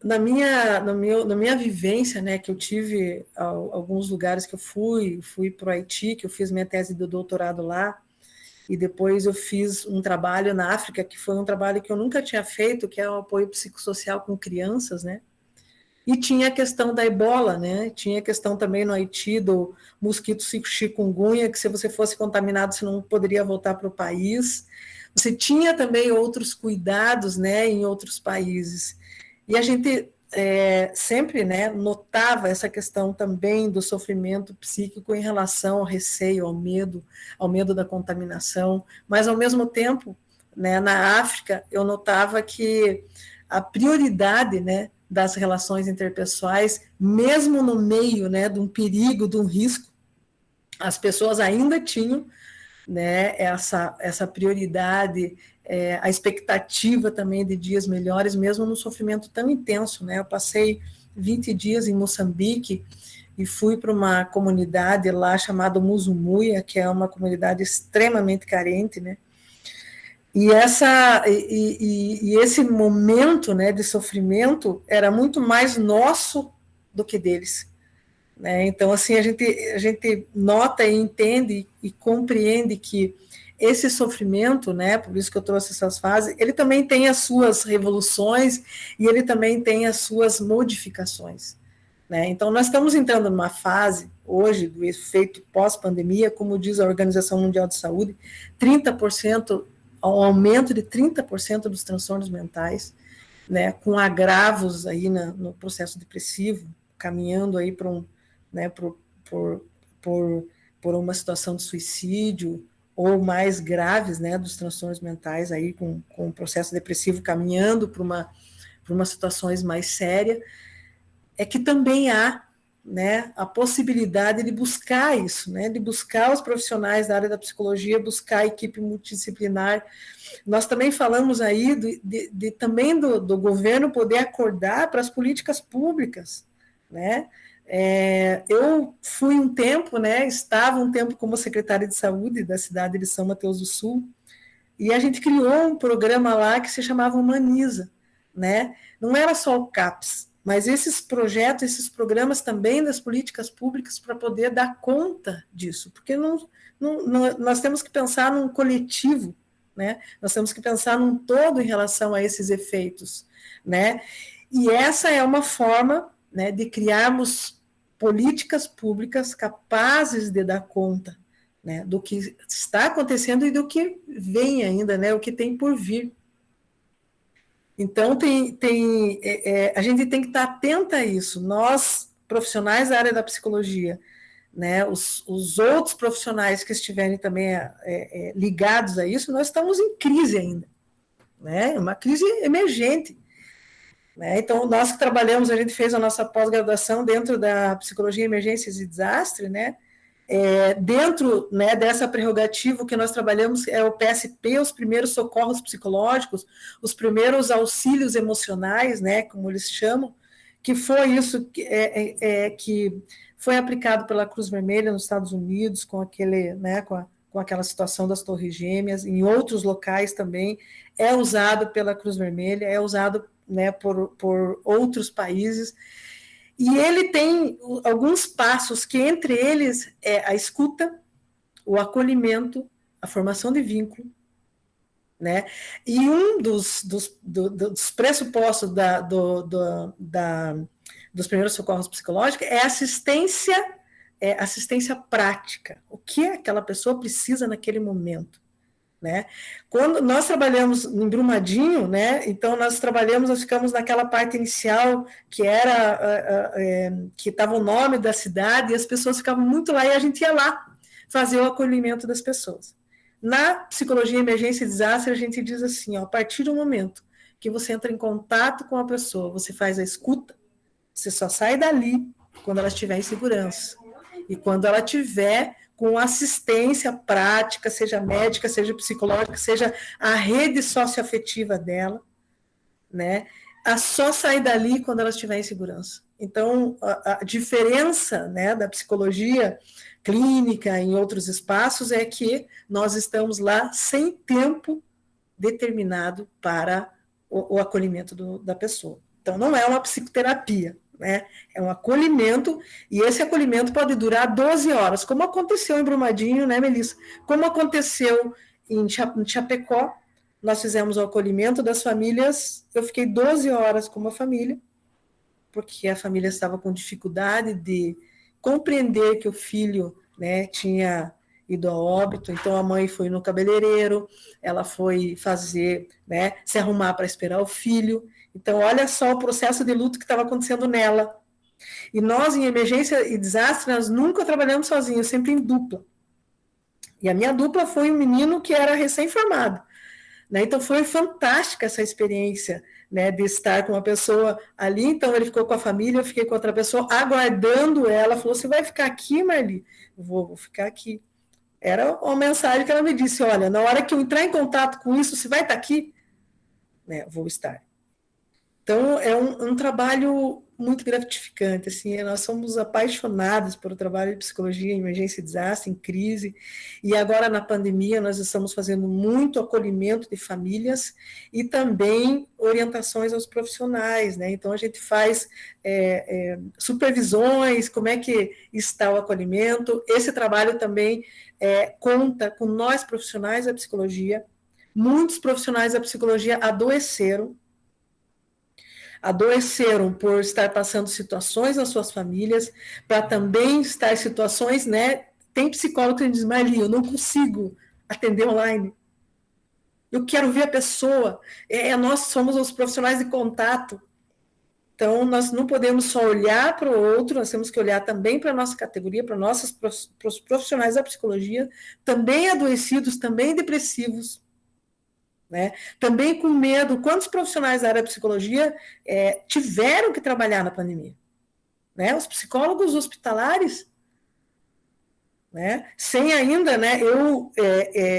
na minha vivência, né, que eu tive alguns lugares que eu fui para o Haiti, que eu fiz minha tese de doutorado lá, e depois eu fiz um trabalho na África, que foi um trabalho que eu nunca tinha feito, que é o apoio psicossocial com crianças, né? E tinha a questão da ebola, né? Tinha a questão também no Haiti do mosquito chikungunya, que se você fosse contaminado, você não poderia voltar para o país. Você tinha também outros cuidados, né, em outros países. E a gente sempre, né, notava essa questão também do sofrimento psíquico em relação ao receio, ao medo da contaminação, mas ao mesmo tempo, né, na África, eu notava que a prioridade, né, das relações interpessoais, mesmo no meio, né, de um perigo, de um risco, as pessoas ainda tinham, né, essa prioridade, a expectativa também de dias melhores, mesmo num sofrimento tão intenso, né? Eu passei 20 dias em Moçambique e fui para uma comunidade lá chamada Muzumuia, que é uma comunidade extremamente carente, né? E esse momento, né, de sofrimento era muito mais nosso do que deles. Né? Então, assim, a gente nota e entende e compreende que esse sofrimento, né, por isso que eu trouxe essas fases, ele também tem as suas revoluções e ele também tem as suas modificações. Né? Então, nós estamos entrando numa fase, hoje, do efeito pós-pandemia, como diz a Organização Mundial de Saúde, 30%, um aumento de 30% dos transtornos mentais, né, com agravos aí no processo depressivo, caminhando aí para né, por uma situação de suicídio, ou mais graves, né, dos transtornos mentais, aí com o processo depressivo caminhando para uma situações mais sérias, é que também há, né, a possibilidade de buscar isso, né, de buscar os profissionais da área da psicologia, buscar a equipe multidisciplinar. Nós também falamos aí também do governo poder acordar para as políticas públicas, né? Eu fui um tempo, né, estava um tempo como secretária de saúde da cidade de São Mateus do Sul, e a gente criou um programa lá que se chamava Humaniza, né? Não era só o CAPS, mas esses projetos, esses programas também das políticas públicas para poder dar conta disso, porque nós temos que pensar num coletivo, né? Nós temos que pensar num todo em relação a esses efeitos, né? E essa é uma forma, né, de criarmos políticas públicas capazes de dar conta, né, do que está acontecendo e do que vem ainda, né, o que tem por vir. Então, a gente tem que estar atenta a isso. Nós, profissionais da área da psicologia, né, os outros profissionais que estiverem também ligados a isso, nós estamos em crise ainda, né, uma crise emergente. Né? Então, nós que trabalhamos, a gente fez a nossa pós-graduação dentro da psicologia, emergências e desastre, né? Dentro, né, dessa prerrogativa que nós trabalhamos é o PSP, os primeiros socorros psicológicos, os primeiros auxílios emocionais, né, como eles chamam, que foi isso que foi aplicado pela Cruz Vermelha nos Estados Unidos, com aquela situação das Torres Gêmeas, em outros locais também, é usado pela Cruz Vermelha, é usado, né, por outros países, e ele tem alguns passos que, entre eles, é a escuta, o acolhimento, a formação de vínculo, né? E um dos pressupostos dos primeiros socorros psicológicos é assistência prática. O que aquela pessoa precisa naquele momento? Né? Quando nós trabalhamos em Brumadinho, né, então nós ficamos naquela parte inicial que era que estava o nome da cidade e as pessoas ficavam muito lá e a gente ia lá fazer o acolhimento das pessoas. Na psicologia emergência e desastre a gente diz assim, ó, a partir do momento que você entra em contato com a pessoa, você faz a escuta, você só sai dali quando ela estiver em segurança e quando ela tiver com assistência prática, seja médica, seja psicológica, seja a rede socioafetiva dela, né? Só sair dali quando ela estiver em segurança. Então, a diferença, né, da psicologia clínica em outros espaços é que nós estamos lá sem tempo determinado para o acolhimento da pessoa. Então, não é uma psicoterapia, né? É um acolhimento, e esse acolhimento pode durar 12 horas, como aconteceu em Brumadinho, né, Melissa? Como aconteceu em Chapecó, nós fizemos o acolhimento das famílias, eu fiquei 12 horas com uma família, porque a família estava com dificuldade de compreender que o filho, né, tinha ido a óbito, então a mãe foi no cabeleireiro, ela foi fazer, né, se arrumar para esperar o filho. Então, olha só o processo de luto que estava acontecendo nela. E nós, em emergência e desastre, nós nunca trabalhamos sozinhos, sempre em dupla. E a minha dupla foi um menino que era recém-formado, né? Então, foi fantástica essa experiência, né, de estar com uma pessoa ali. Então, ele ficou com a família, eu fiquei com outra pessoa, aguardando ela. Falou, você vai ficar aqui, Marli? Vou ficar aqui. Era uma mensagem que ela me disse, olha, na hora que eu entrar em contato com isso, você vai estar aqui? Né, vou estar. Então, é um trabalho muito gratificante, assim, nós somos apaixonados pelo trabalho de psicologia em emergência e desastre, em crise, e agora na pandemia nós estamos fazendo muito acolhimento de famílias e também orientações aos profissionais, né? Então a gente faz supervisões, como é que está o acolhimento, esse trabalho também conta com nós profissionais da psicologia, muitos profissionais da psicologia adoeceram por estar passando situações nas suas famílias, para também estar em situações, né? Tem psicólogo que diz, Marli, eu não consigo atender online. Eu quero ver a pessoa. Nós somos os profissionais de contato. Então, nós não podemos só olhar para o outro, nós temos que olhar também para a nossa categoria, para os profissionais da psicologia, também adoecidos, também depressivos, né? Também com medo. Quantos profissionais da área da psicologia tiveram que trabalhar na pandemia? Né? Os psicólogos hospitalares, né? Sem ainda, né? Eu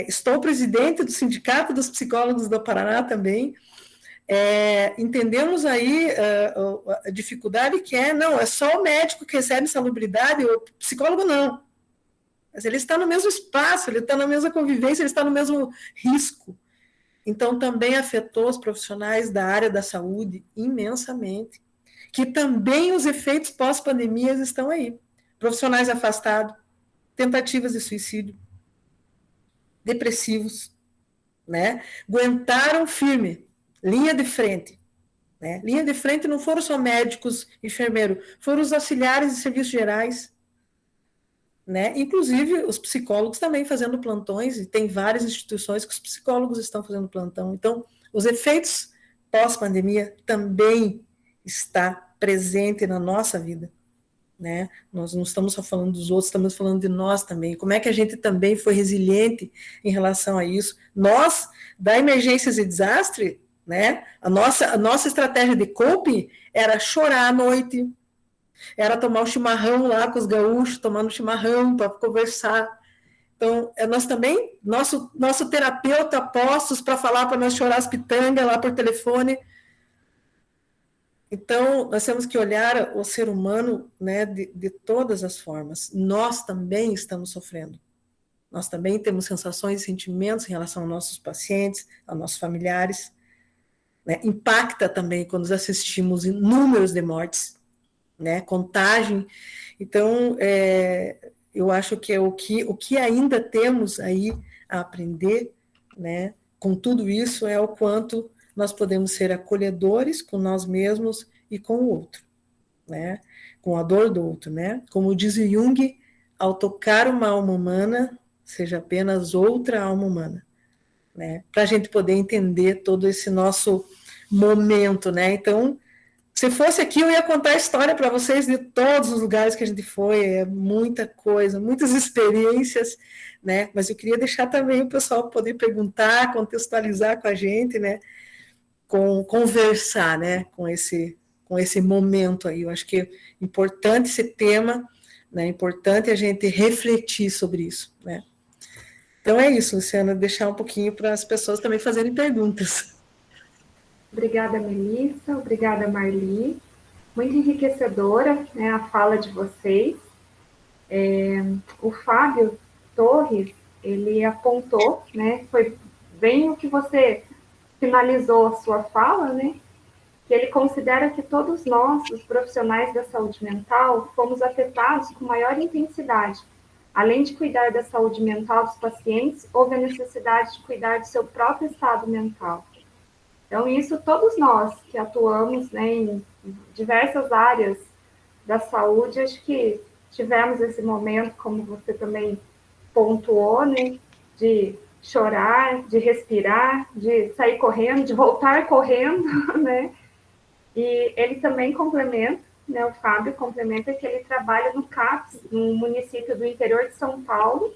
estou presidente do Sindicato dos Psicólogos do Paraná também. Entendemos aí a dificuldade que não é só o médico que recebe insalubridade, o psicólogo não. Mas ele está no mesmo espaço, ele está na mesma convivência, ele está no mesmo risco. Então, também afetou os profissionais da área da saúde imensamente, que também os efeitos pós-pandemia estão aí. Profissionais afastados, tentativas de suicídio, depressivos, né? Aguentaram firme, linha de frente. Né? Linha de frente não foram só médicos, enfermeiros, foram os auxiliares de serviços gerais, né? Inclusive os psicólogos também fazendo plantões, e tem várias instituições que os psicólogos estão fazendo plantão. Então, os efeitos pós-pandemia também está presente na nossa vida, né? Nós não estamos só falando dos outros, estamos falando de nós também. Como é que a gente também foi resiliente em relação a isso? Nós, da emergências e desastre, né? A nossa estratégia de coping era chorar à noite, era tomar um chimarrão lá com os gaúchos, tomando chimarrão para conversar. Então, nós também, nosso terapeuta postos para falar para nós chorar as pitangas lá por telefone. Então, nós temos que olhar o ser humano, né, de todas as formas. Nós também estamos sofrendo. Nós também temos sensações e sentimentos em relação aos nossos pacientes, aos nossos familiares. Né? Impacta também quando assistimos números de mortes, né, contagem. Então, eu acho que o que ainda temos aí a aprender, né, com tudo isso, é o quanto nós podemos ser acolhedores com nós mesmos e com o outro, né, com a dor do outro, né, como diz Jung, ao tocar uma alma humana, seja apenas outra alma humana, né, para a gente poder entender todo esse nosso momento, né. Então, se fosse aqui, eu ia contar a história para vocês de todos os lugares que a gente foi, muita coisa, muitas experiências, né? Mas eu queria deixar também o pessoal poder perguntar, contextualizar com a gente, né? Conversar, né? Com esse momento aí. Eu acho que é importante esse tema, né? É importante a gente refletir sobre isso, né? Então é isso, Luciana, deixar um pouquinho para as pessoas também fazerem perguntas. Obrigada, Melissa. Obrigada, Marli. Muito enriquecedora, né, a fala de vocês. O Fábio Torres, ele apontou, né, foi bem o que você finalizou a sua fala, né, que ele considera que todos nós, os profissionais da saúde mental, fomos afetados com maior intensidade. Além de cuidar da saúde mental dos pacientes, houve a necessidade de cuidar do seu próprio estado mental. Então, isso todos nós que atuamos, né, em diversas áreas da saúde, acho que tivemos esse momento, como você também pontuou, né, de chorar, de respirar, de sair correndo, de voltar correndo, né? E ele também complementa, né, o Fábio complementa que ele trabalha no CAPS, no município do interior de São Paulo,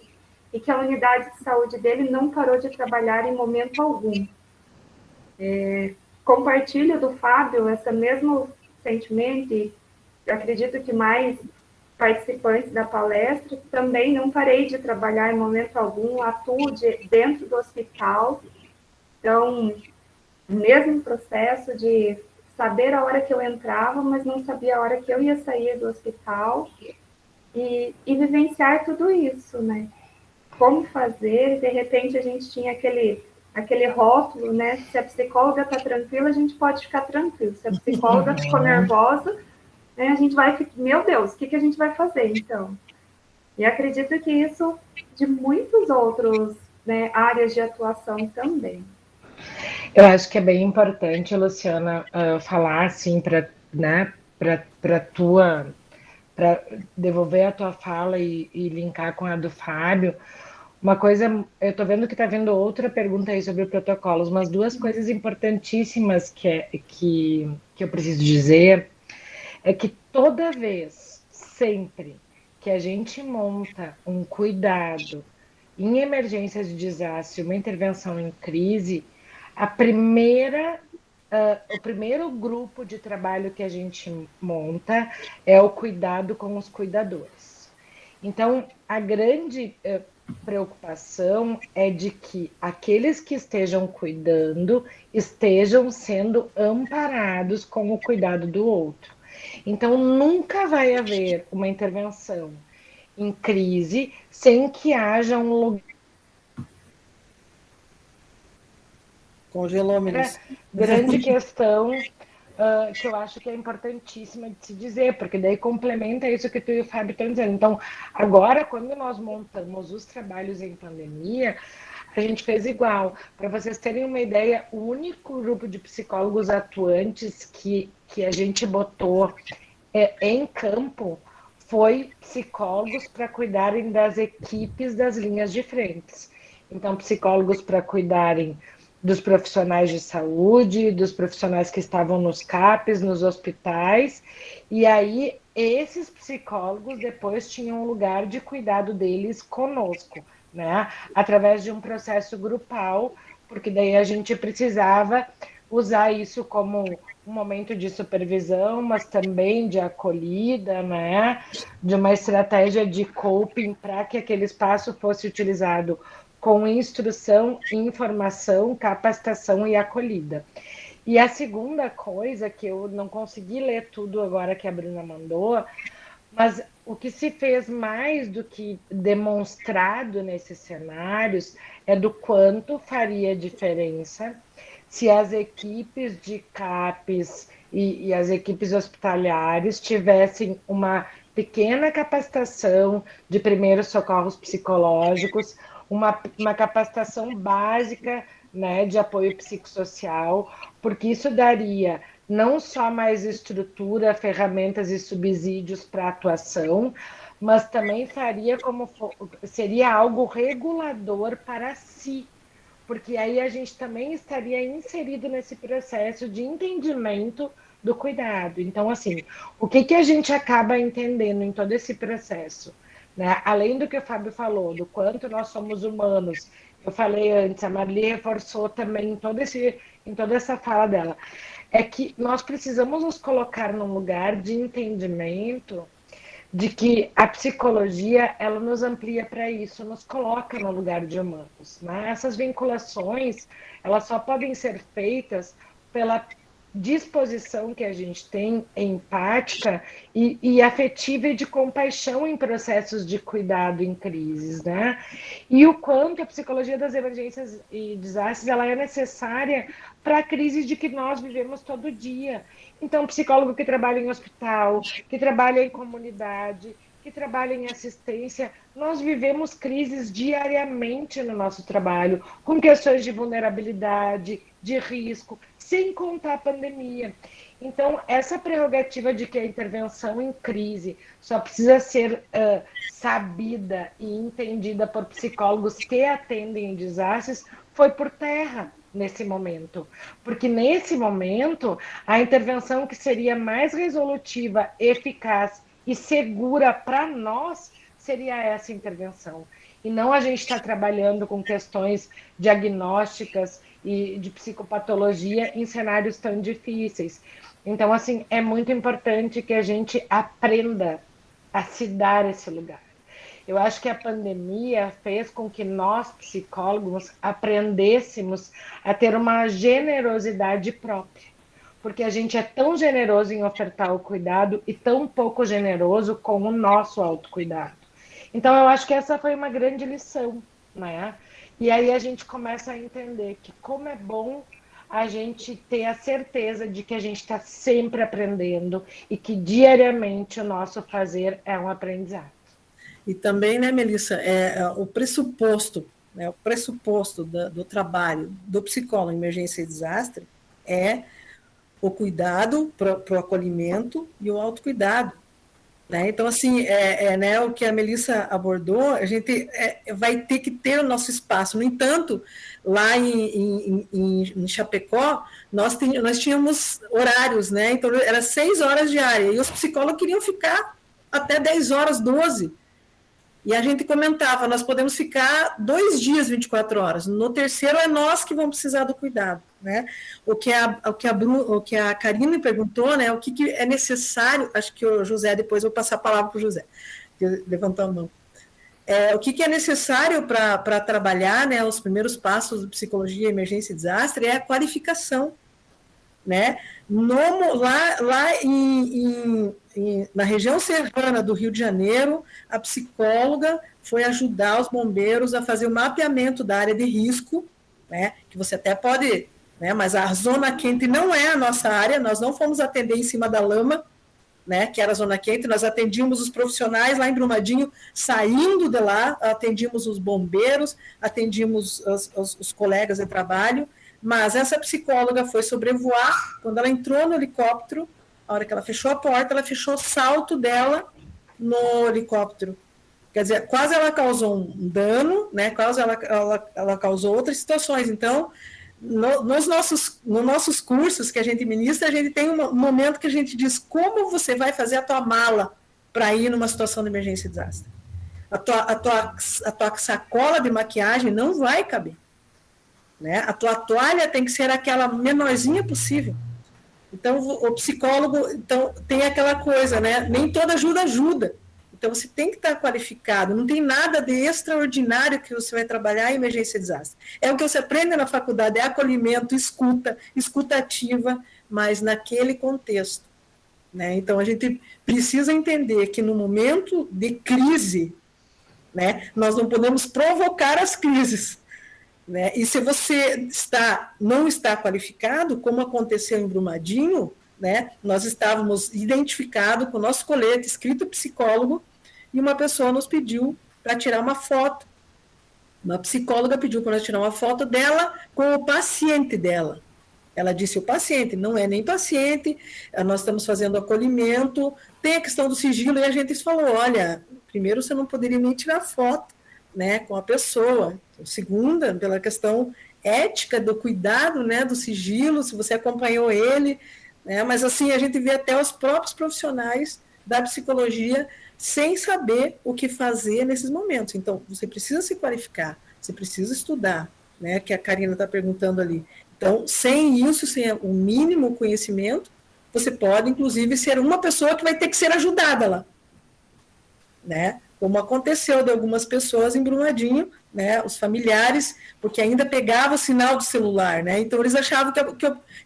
e que a unidade de saúde dele não parou de trabalhar em momento algum. Compartilho do Fábio esse mesmo sentimento, e acredito que mais participantes da palestra, também não parei de trabalhar em momento algum, atuo dentro do hospital. Então, o mesmo processo de saber a hora que eu entrava, mas não sabia a hora que eu ia sair do hospital, e vivenciar tudo isso, né? Como fazer, de repente a gente tinha aquele rótulo, né? Se a psicóloga está tranquila, a gente pode ficar tranquilo. Se a psicóloga ficou nervosa, né, a gente vai ficar, meu Deus, o que a gente vai fazer, então? E acredito que isso de muitos outros, né, áreas de atuação também. Eu acho que é bem importante, Luciana, falar assim para, né, para devolver a tua fala e linkar com a do Fábio. Uma coisa, eu estou vendo que está vindo outra pergunta aí sobre protocolos, mas duas coisas importantíssimas que eu preciso dizer é que toda vez, sempre que a gente monta um cuidado em emergências de desastre, uma intervenção em crise, o primeiro grupo de trabalho que a gente monta é o cuidado com os cuidadores. Então, a grande preocupação é de que aqueles que estejam cuidando estejam sendo amparados com o cuidado do outro. Então, nunca vai haver uma intervenção em crise sem que haja um lugar. Congelou, ministro. Grande questão que eu acho que é importantíssima de se dizer, porque daí complementa isso que tu e o Fábio estão dizendo. Então, agora, quando nós montamos os trabalhos em pandemia, a gente fez igual. Para vocês terem uma ideia, o único grupo de psicólogos atuantes que a gente botou em campo foi psicólogos para cuidarem das equipes das linhas de frente. Então, psicólogos para cuidarem dos profissionais de saúde, dos profissionais que estavam nos CAPs, nos hospitais, e aí esses psicólogos depois tinham um lugar de cuidado deles conosco, né? Através de um processo grupal, porque daí a gente precisava usar isso como um momento de supervisão, mas também de acolhida, né? De uma estratégia de coping para que aquele espaço fosse utilizado com instrução, informação, capacitação e acolhida. E a segunda coisa, que eu não consegui ler tudo agora que a Bruna mandou, mas o que se fez mais do que demonstrado nesses cenários é do quanto faria diferença se as equipes de CAPs e as equipes hospitalares tivessem uma pequena capacitação de primeiros socorros psicológicos, uma capacitação básica, né, de apoio psicossocial, porque isso daria não só mais estrutura, ferramentas e subsídios para atuação, mas também seria algo regulador para si, porque aí a gente também estaria inserido nesse processo de entendimento do cuidado. Então, assim, o que a gente acaba entendendo em todo esse processo? Né? Além do que o Fábio falou, do quanto nós somos humanos, eu falei antes, a Marli reforçou também em toda essa fala dela, é que nós precisamos nos colocar num lugar de entendimento de que a psicologia, ela nos amplia para isso, nos coloca no lugar de humanos. Né? Essas vinculações, elas só podem ser feitas pela disposição que a gente tem empática e afetiva e de compaixão em processos de cuidado em crises, né? E o quanto a psicologia das emergências e desastres ela é necessária para a crise de que nós vivemos todo dia. Então, psicólogo que trabalha em hospital, que trabalha em comunidade, que trabalha em assistência, nós vivemos crises diariamente no nosso trabalho, com questões de vulnerabilidade, de risco, sem contar a pandemia. Então, essa prerrogativa de que a intervenção em crise só precisa ser sabida e entendida por psicólogos que atendem em desastres foi por terra nesse momento. Porque nesse momento, a intervenção que seria mais resolutiva, eficaz e segura para nós seria essa intervenção. E não a gente está trabalhando com questões diagnósticas e de psicopatologia em cenários tão difíceis. Então, assim, é muito importante que a gente aprenda a se dar esse lugar. Eu acho que a pandemia fez com que nós, psicólogos, aprendêssemos a ter uma generosidade própria. Porque a gente é tão generoso em ofertar o cuidado e tão pouco generoso com o nosso autocuidado. Então, eu acho que essa foi uma grande lição, né? E aí a gente começa a entender que como é bom a gente ter a certeza de que a gente está sempre aprendendo e que diariamente o nosso fazer é um aprendizado. E também, né, Melissa, o pressuposto do trabalho do psicólogo em emergência e desastre é o cuidado para o acolhimento e o autocuidado. Né? Então, assim, né, o que a Melissa abordou, a gente vai ter que ter o nosso espaço. No entanto, lá em Chapecó, nós tínhamos horários, né? Então, era 6 horas diárias, e os psicólogos queriam ficar até 10 horas, 12. E a gente comentava, nós podemos ficar 2 dias, 24 horas. No terceiro é nós que vamos precisar do cuidado. Né? O que a Karine perguntou, né? O que é necessário, acho que o José, depois eu vou passar a palavra para o José, que levantou a mão. O que é necessário para trabalhar, né, os primeiros passos de psicologia, emergência e desastre é a qualificação. Né? Lá na região serrana do Rio de Janeiro, a psicóloga foi ajudar os bombeiros a fazer o mapeamento da área de risco, né? Que você até pode, né? Mas a zona quente não é a nossa área, nós não fomos atender em cima da lama, né? Que era a zona quente, nós atendíamos os profissionais lá em Brumadinho, saindo de lá, atendíamos os bombeiros, atendíamos os colegas de trabalho. Mas essa psicóloga foi sobrevoar, quando ela entrou no helicóptero, a hora que ela fechou a porta, ela fechou o salto dela no helicóptero. Quer dizer, quase ela causou um dano, né? Quase ela causou outras situações. Então, nos nossos cursos que a gente ministra, a gente tem um momento que a gente diz como você vai fazer a tua mala para ir numa situação de emergência e desastre. A tua sacola de maquiagem não vai caber. Né? A tua toalha tem que ser aquela menorzinha possível. Então, o psicólogo tem aquela coisa, né? Nem toda ajuda. Então, você tem que estar qualificado. Não tem nada de extraordinário que você vai trabalhar em emergência e desastre. É o que você aprende na faculdade, é acolhimento, escutativa, mas naquele contexto. Né? Então, a gente precisa entender que no momento de crise, né, nós não podemos provocar as crises. Né? E se você não está qualificado, como aconteceu em Brumadinho, né, nós estávamos identificados com o nosso colete escrito psicólogo e uma pessoa nos pediu para tirar uma foto. Uma psicóloga pediu para nós tirar uma foto dela com o paciente dela. Ela disse, o paciente não é nem paciente, nós estamos fazendo acolhimento, tem a questão do sigilo, e a gente falou, olha, primeiro você não poderia nem tirar foto, né, com a pessoa. Segunda, pela questão ética do cuidado, né, do sigilo, se você acompanhou ele, né, mas assim, a gente vê até os próprios profissionais da psicologia sem saber o que fazer nesses momentos. Então, você precisa se qualificar, você precisa estudar, né, que a Karina está perguntando ali. Então, sem isso, sem o mínimo conhecimento, você pode, inclusive, ser uma pessoa que vai ter que ser ajudada lá, né? como aconteceu de algumas pessoas em Brumadinho, né, os familiares, porque ainda pegava o sinal do celular, né, então eles achavam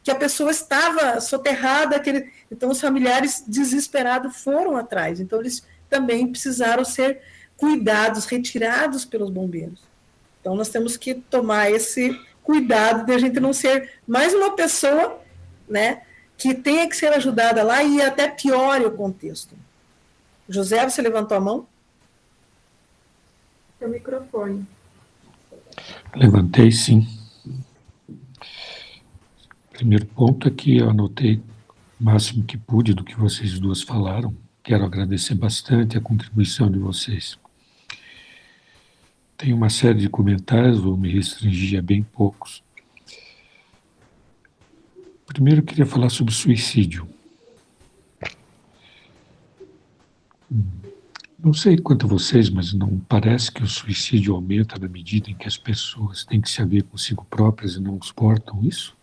que a pessoa estava soterrada, então os familiares desesperados foram atrás, então eles também precisaram ser cuidados, retirados pelos bombeiros. Então nós temos que tomar esse cuidado de a gente não ser mais uma pessoa, né, que tenha que ser ajudada lá e até piore o contexto. José, você levantou a mão? Seu microfone. Levantei, sim. Primeiro ponto é que eu anotei o máximo que pude do que vocês duas falaram. Quero agradecer bastante a contribuição de vocês. Tem uma série de comentários, vou me restringir a bem poucos. Primeiro eu queria falar sobre suicídio. Não sei quanto a vocês, mas não parece que o suicídio aumenta na medida em que as pessoas têm que se haver consigo próprias e não suportam isso?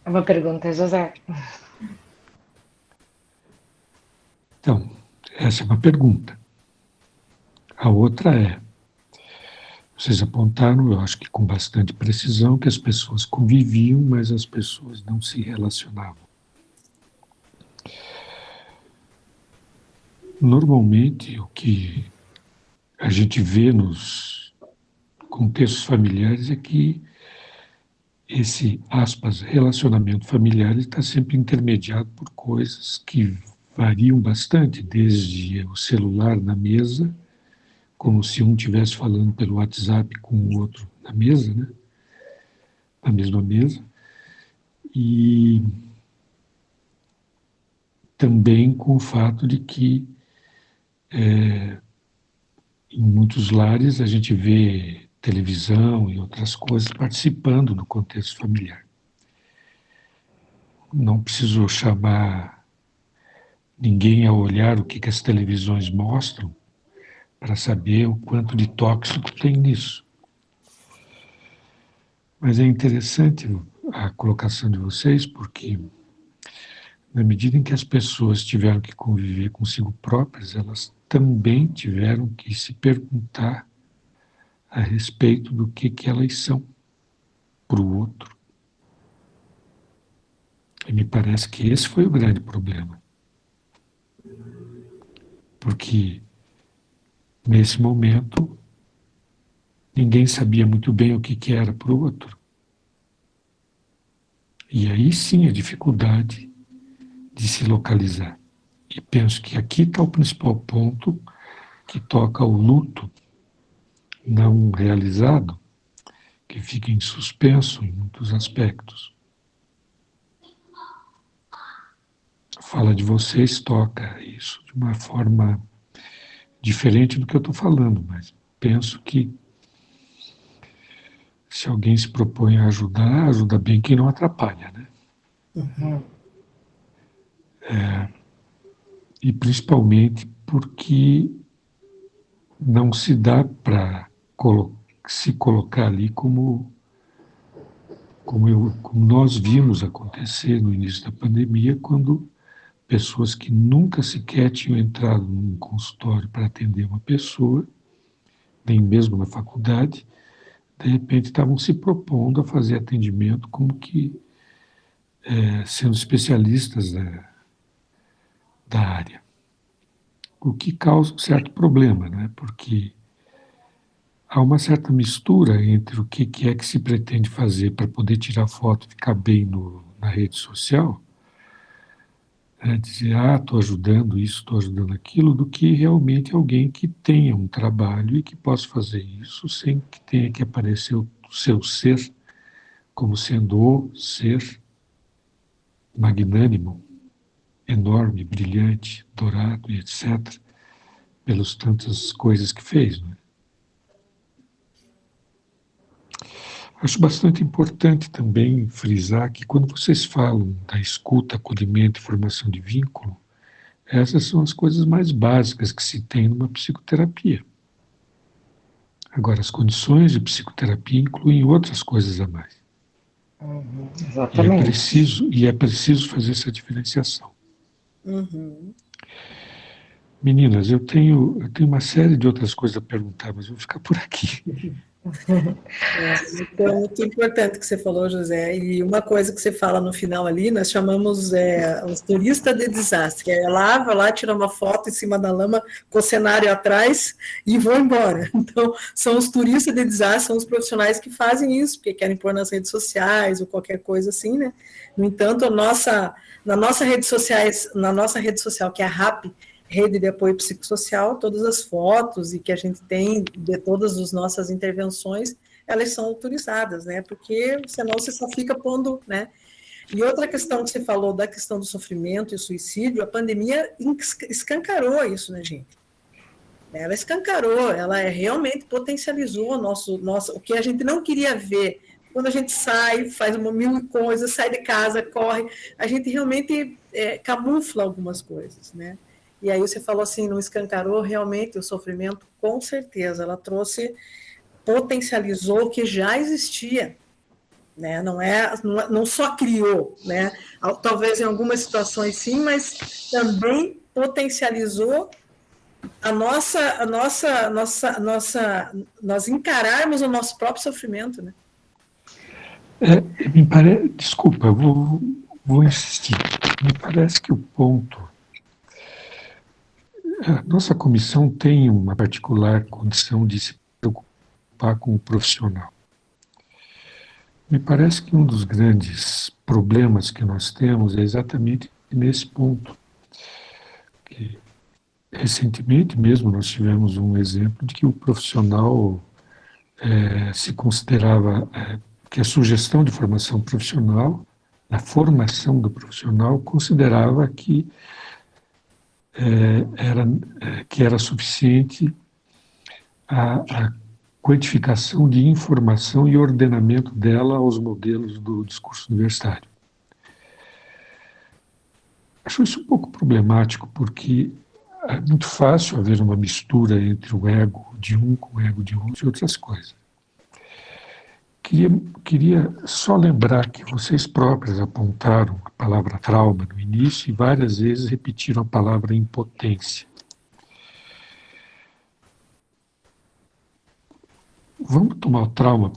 É uma pergunta, José. Então, essa é uma pergunta. A outra é, vocês apontaram, eu acho que com bastante precisão, que as pessoas conviviam, mas as pessoas não se relacionavam. Normalmente, o que a gente vê nos contextos familiares é que esse, aspas, relacionamento familiar está sempre intermediado por coisas que variam bastante, desde o celular na mesa, como se um estivesse falando pelo WhatsApp com o outro na mesa, né? Na mesma mesa, e também com o fato de que em muitos lares a gente vê televisão e outras coisas participando do contexto familiar. Não preciso chamar ninguém a olhar o que as televisões mostram para saber o quanto de tóxico tem nisso. Mas é interessante a colocação de vocês, porque na medida em que as pessoas tiveram que conviver consigo próprias, elas também tiveram que se perguntar a respeito do que elas são para o outro. E me parece que esse foi o grande problema. Porque, nesse momento, ninguém sabia muito bem o que era para o outro. E aí sim a dificuldade de se localizar. E penso que aqui está o principal ponto que toca ao luto não realizado, que fica em suspenso em muitos aspectos. A fala de vocês toca isso de uma forma diferente do que eu estou falando, mas penso que se alguém se propõe a ajudar, ajuda bem quem não atrapalha, né? Uhum. E principalmente porque não se dá para se colocar ali como nós vimos acontecer no início da pandemia, quando pessoas que nunca sequer tinham entrado num consultório para atender uma pessoa, nem mesmo na faculdade, de repente estavam se propondo a fazer atendimento como que sendo especialistas da área. O que causa um certo problema, né? Porque há uma certa mistura entre o que é que se pretende fazer para poder tirar foto e ficar bem na rede social, dizer, estou ajudando isso, estou ajudando aquilo, do que realmente alguém que tenha um trabalho e que possa fazer isso sem que tenha que aparecer o seu ser como sendo o ser magnânimo, enorme, brilhante, dourado e etc., pelas tantas coisas que fez. Não é? Acho bastante importante também frisar que quando vocês falam da escuta, acolhimento e formação de vínculo, essas são as coisas mais básicas que se tem numa psicoterapia. Agora, as condições de psicoterapia incluem outras coisas a mais. Exatamente. E é preciso fazer essa diferenciação. Uhum. Meninas, eu tenho uma série de outras coisas a perguntar, mas vou ficar por aqui. Então, muito importante que você falou, José, e uma coisa que você fala no final ali, nós chamamos os turistas de desastre, vai lá, tira uma foto em cima da lama, com o cenário atrás, e vão embora. Então, são os turistas de desastre, são os profissionais que fazem isso, porque querem pôr nas redes sociais, ou qualquer coisa assim, né? No entanto, na nossa rede social, que é a RAP, Rede de Apoio Psicossocial, todas as fotos e que a gente tem de todas as nossas intervenções, elas são autorizadas, né? Porque senão você só fica pondo, né? E outra questão que você falou da questão do sofrimento e suicídio, a pandemia escancarou isso, né, gente? Ela escancarou, ela realmente potencializou o que a gente não queria ver. Quando a gente sai, faz uma mil coisas, sai de casa, corre, a gente realmente camufla algumas coisas, né? E aí você falou assim, não escancarou realmente o sofrimento, com certeza, ela potencializou o que já existia, né? Não só criou, né? Talvez em algumas situações sim, mas também potencializou nós encararmos o nosso próprio sofrimento, né? Me parece, desculpa, vou insistir. Me parece que o ponto. A nossa comissão tem uma particular condição de se preocupar com o profissional. Me parece que um dos grandes problemas que nós temos é exatamente nesse ponto. Que, recentemente mesmo nós tivemos um exemplo de que o profissional se considerava que a sugestão de formação profissional, a formação do profissional, considerava que era suficiente a quantificação de informação e ordenamento dela aos modelos do discurso universitário. Acho isso um pouco problemático, porque é muito fácil haver uma mistura entre o ego de um com o ego de outro e outras coisas. Queria só lembrar que vocês próprios apontaram a palavra trauma no início e várias vezes repetiram a palavra impotência. Vamos tomar o trauma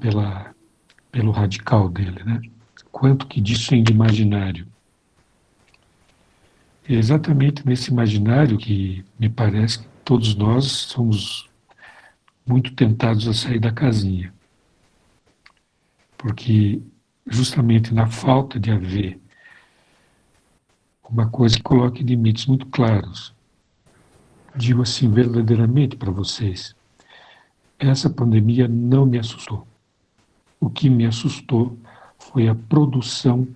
pelo radical dele, né? Quanto que disso é de imaginário? É exatamente nesse imaginário que me parece que todos nós somos muito tentados a sair da casinha. Porque justamente na falta de haver uma coisa que coloque limites muito claros, digo assim verdadeiramente para vocês, essa pandemia não me assustou. O que me assustou foi a produção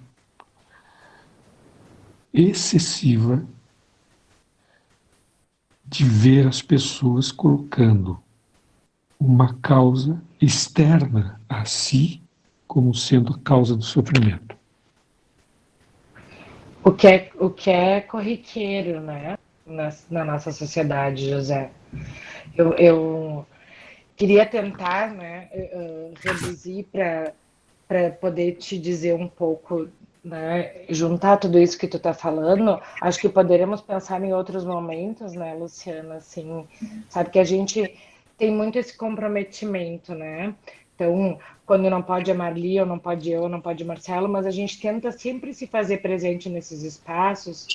excessiva de ver as pessoas colocando uma causa externa a si como sendo a causa do sofrimento. O que é corriqueiro, né, na nossa sociedade, José. Eu queria tentar, né, reduzir para poder te dizer um pouco, né, juntar tudo isso que tu está falando. Acho que poderemos pensar em outros momentos, né, Luciana, assim, sabe que a gente tem muito esse comprometimento, né? Então, quando não pode a Marli, ou não pode eu, ou não pode o Marcelo, mas a gente tenta sempre se fazer presente nesses espaços,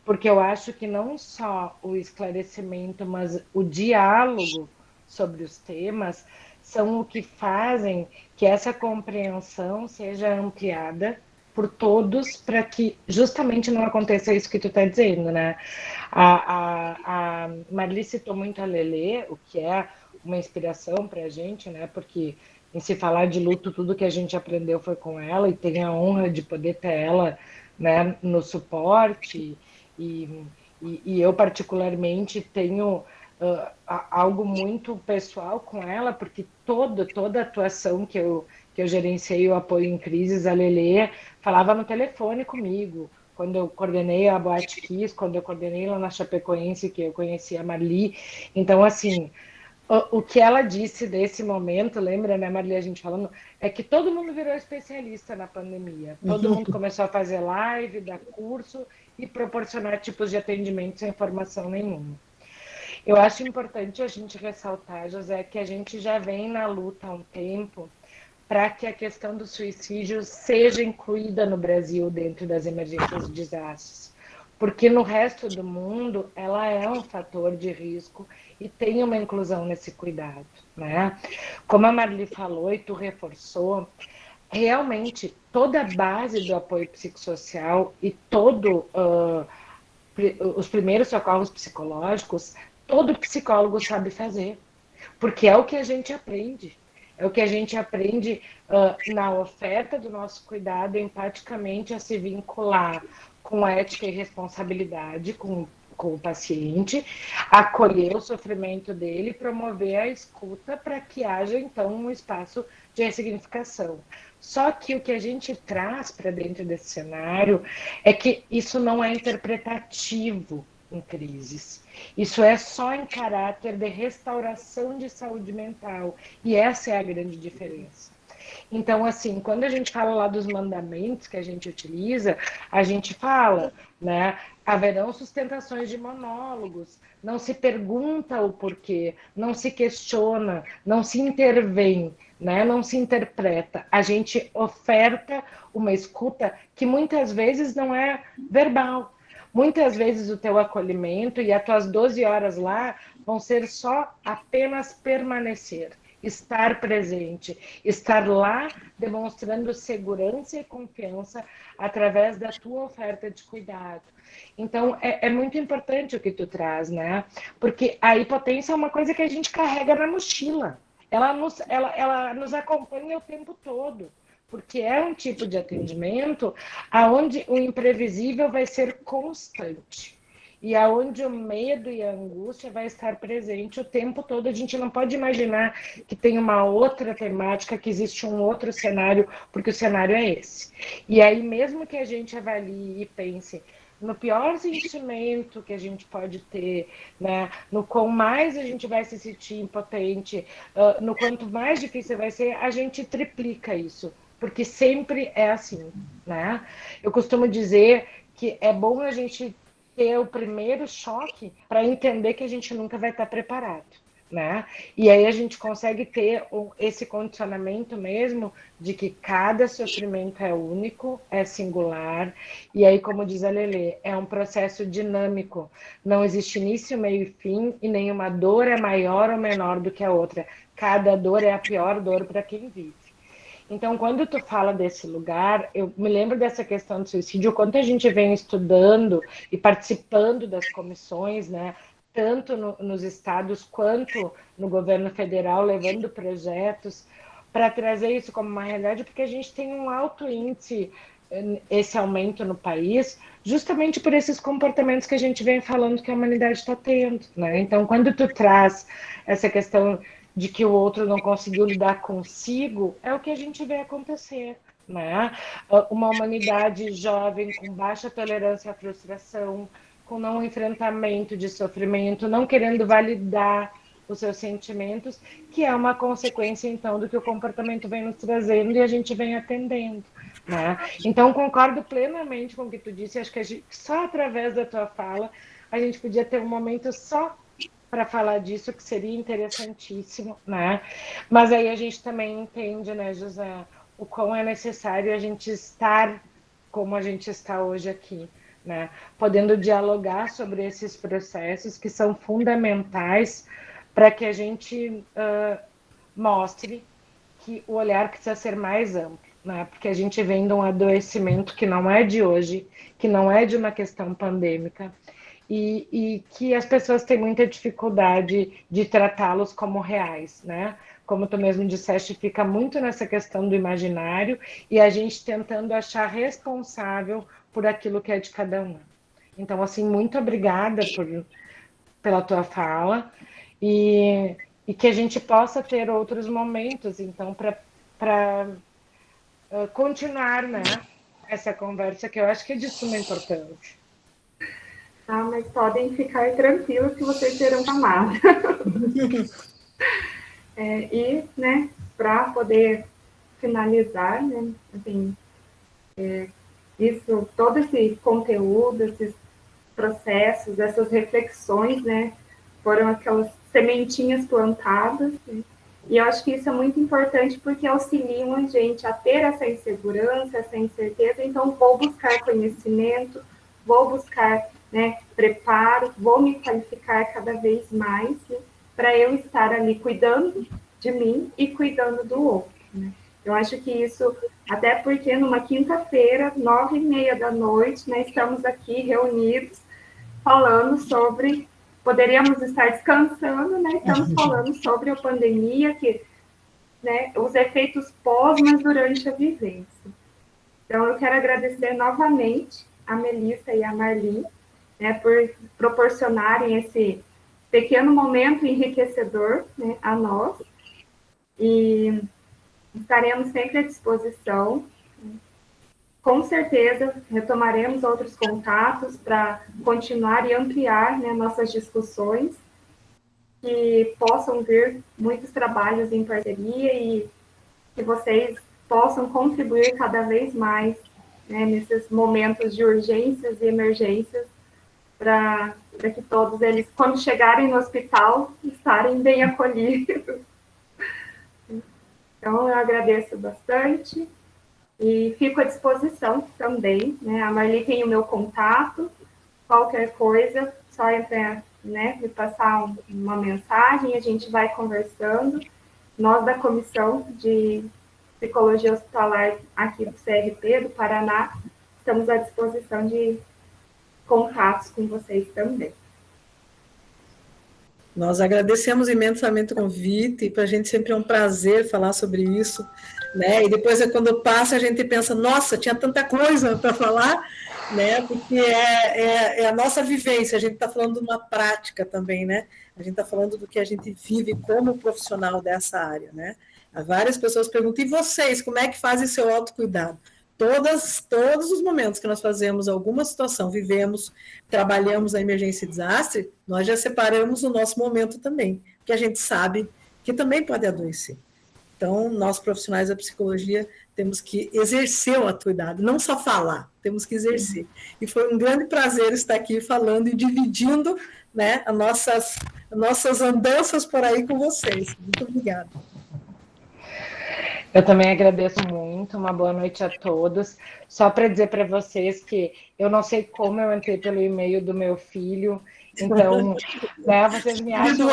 porque eu acho que não só o esclarecimento, mas o diálogo sobre os temas são o que fazem que essa compreensão seja ampliada por todos, para que justamente não aconteça isso que tu está dizendo, né? A Marli citou muito a Lelê, o que é uma inspiração para a gente, né? Porque em se falar de luto, tudo que a gente aprendeu foi com ela, e tem a honra de poder ter ela, né, no suporte, e eu particularmente tenho algo muito pessoal com ela, porque toda a atuação que eu gerenciei o apoio em crises, a Lelê falava no telefone comigo, quando eu coordenei a Boate Kiss, quando eu coordenei lá na Chapecoense, que eu conheci a Marli. Então, assim, o que ela disse desse momento, lembra, né, Marli, a gente falando, é que todo mundo virou especialista na pandemia. Todo mundo começou a fazer live, dar curso, e proporcionar tipos de atendimento sem formação nenhuma. Eu acho importante a gente ressaltar, José, que a gente já vem na luta há um tempo para que a questão do suicídio seja incluída no Brasil dentro das emergências de desastres. Porque no resto do mundo ela é um fator de risco e tem uma inclusão nesse cuidado, né? Como a Marli falou e tu reforçou, realmente toda a base do apoio psicossocial e os primeiros socorros psicológicos, todo psicólogo sabe fazer, porque é o que a gente aprende. É o que a gente aprende na oferta do nosso cuidado, empaticamente, a se vincular com a ética e responsabilidade com o paciente, acolher o sofrimento dele, promover a escuta para que haja, então, um espaço de ressignificação. Só que o que a gente traz para dentro desse cenário é que isso não é interpretativo em crises. Isso é só em caráter de restauração de saúde mental. E essa é a grande diferença. Então, assim, quando a gente fala lá dos mandamentos que a gente utiliza, a gente fala, né? Haverão sustentações de monólogos, não se pergunta o porquê, não se questiona, não se intervém, né? Não se interpreta. A gente oferta uma escuta que muitas vezes não é verbal. Muitas vezes o teu acolhimento e as tuas 12 horas lá vão ser só apenas permanecer, estar presente, estar lá demonstrando segurança e confiança através da tua oferta de cuidado. Então, é muito importante o que tu traz, né? Porque a hipotensão é uma coisa que a gente carrega na mochila. Ela nos acompanha o tempo todo, porque é um tipo de atendimento aonde o imprevisível vai ser constante e aonde o medo e a angústia vai estar presente o tempo todo. A gente não pode imaginar que tem uma outra temática, que existe um outro cenário, porque o cenário é esse. E aí, mesmo que a gente avalie e pense no pior sentimento que a gente pode ter, né? No quão mais a gente vai se sentir impotente, no quanto mais difícil vai ser, a gente triplica isso, porque sempre é assim, né? Eu costumo dizer que é bom a gente ter o primeiro choque para entender que a gente nunca vai estar preparado, né? E aí a gente consegue ter esse condicionamento mesmo de que cada sofrimento é único, é singular, e aí, como diz a Lelê, é um processo dinâmico, não existe início, meio e fim, e nenhuma dor é maior ou menor do que a outra, cada dor é a pior dor para quem vive. Então, quando tu fala desse lugar, eu me lembro dessa questão do suicídio, o quanto a gente vem estudando e participando das comissões, né? Tanto nos estados quanto no governo federal, levando projetos para trazer isso como uma realidade, porque a gente tem um alto índice, esse aumento no país, justamente por esses comportamentos que a gente vem falando que a humanidade está tendo, né? Então, quando tu traz essa questão de que o outro não conseguiu lidar consigo, é o que a gente vê acontecer, né? Uma humanidade jovem com baixa tolerância à frustração, com não enfrentamento de sofrimento, não querendo validar os seus sentimentos, que é uma consequência, então, do que o comportamento vem nos trazendo e a gente vem atendendo, né? Então, concordo plenamente com o que tu disse, acho que só através da tua fala a gente podia ter um momento só para falar disso, que seria interessantíssimo, né? Mas aí a gente também entende, né, José, o quão é necessário a gente estar como a gente está hoje aqui, né? Podendo dialogar sobre esses processos que são fundamentais para que a gente mostre que o olhar precisa ser mais amplo, né? Porque a gente vem de um adoecimento que não é de hoje, que não é de uma questão pandêmica, e que as pessoas têm muita dificuldade de tratá-los como reais, né? Como tu mesmo disseste, fica muito nessa questão do imaginário e a gente tentando achar responsável por aquilo que é de cada um. Então, assim, muito obrigada pela tua fala e que a gente possa ter outros momentos, então, para continuar, né, essa conversa, que eu acho que é de suma importância. Ah, mas podem ficar tranquilos que vocês serão chamados. E, né, para poder finalizar, né, assim, isso, todo esse conteúdo, esses processos, essas reflexões, né, foram aquelas sementinhas plantadas, né? E eu acho que isso é muito importante porque auxiliam a gente a ter essa insegurança, essa incerteza. Então, vou buscar conhecimento, vou buscar, né, preparo, vou me qualificar cada vez mais, né, para eu estar ali cuidando de mim e cuidando do outro, né? Eu acho que isso, até porque numa quinta-feira, 9h30 da noite, né, estamos aqui reunidos falando sobre, poderíamos estar descansando, né? Estamos falando sobre a pandemia, que, né, os efeitos pós, mas durante a vivência. Então, eu quero agradecer novamente a Melissa e a Marli, né, por proporcionarem esse pequeno momento enriquecedor, né, a nós, e estaremos sempre à disposição. Com certeza, retomaremos outros contatos para continuar e ampliar, né, nossas discussões, que possam vir muitos trabalhos em parceria e que vocês possam contribuir cada vez mais, né, nesses momentos de urgências e emergências, para que todos eles, quando chegarem no hospital, estarem bem acolhidos. Então, eu agradeço bastante. E fico à disposição também, né? A Marli tem o meu contato, qualquer coisa, só entrar, né, me passar uma mensagem, a gente vai conversando. Nós da Comissão de Psicologia Hospitalar aqui do CRP, do Paraná, estamos à disposição de contatos com vocês também. Nós agradecemos imensamente o convite, e para a gente sempre é um prazer falar sobre isso, né? E depois, quando passa, a gente pensa, nossa, tinha tanta coisa para falar, né? Porque é a nossa vivência, a gente está falando de uma prática também, né? A gente está falando do que a gente vive como profissional dessa área, né? Várias pessoas perguntam, e vocês, como é que fazem seu autocuidado? Todos os momentos que nós fazemos alguma situação, vivemos, trabalhamos na emergência e desastre, nós já separamos o nosso momento também, porque a gente sabe que também pode adoecer. Então, nós profissionais da psicologia temos que exercer o autocuidado, não só falar, temos que exercer. E foi um grande prazer estar aqui falando e dividindo, né, as nossas andanças por aí com vocês. Muito obrigada. Eu também agradeço muito, uma boa noite a todos. Só para dizer para vocês que eu não sei como eu entrei pelo e-mail do meu filho, então, né, vocês me acham...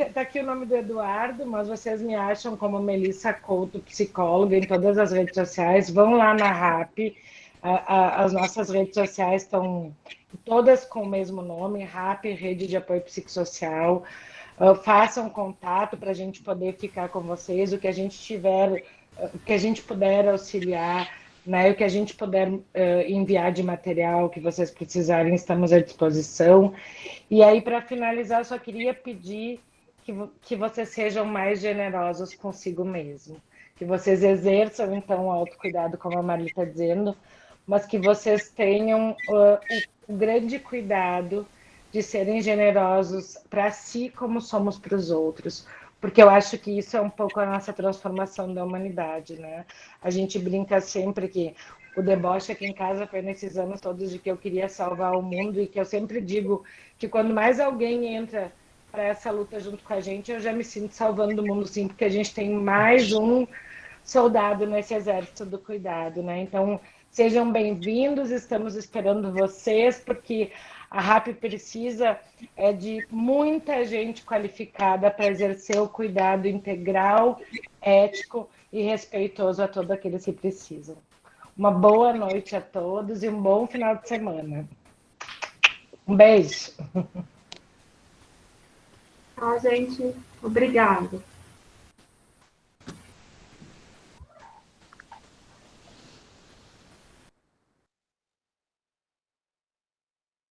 Está aqui o nome do Eduardo, mas vocês me acham como Melissa Couto, psicóloga, em todas as redes sociais. Vão lá na RAP, as nossas redes sociais estão todas com o mesmo nome, RAP, Rede de Apoio Psicossocial. Façam contato para a gente poder ficar com vocês, o que a gente tiver, o que a gente puder auxiliar, né, o que a gente puder enviar de material que vocês precisarem, estamos à disposição. E aí, para finalizar, eu só queria pedir que vocês sejam mais generosos consigo mesmo, que vocês exerçam, então, o autocuidado, como a Marli está dizendo, mas que vocês tenham o grande cuidado de serem generosos para si como somos para os outros, porque eu acho que isso é um pouco a nossa transformação da humanidade, né? A gente brinca sempre que o deboche aqui em casa foi nesses anos todos de que eu queria salvar o mundo, e que eu sempre digo que quando mais alguém entra para essa luta junto com a gente, eu já me sinto salvando o mundo, sim, porque a gente tem mais um soldado nesse exército do cuidado, né? Então, sejam bem-vindos, estamos esperando vocês, porque a RAP precisa de muita gente qualificada para exercer o cuidado integral, ético e respeitoso a todos aqueles que precisam. Uma boa noite a todos e um bom final de semana. Um beijo. Tchau, gente. Obrigada.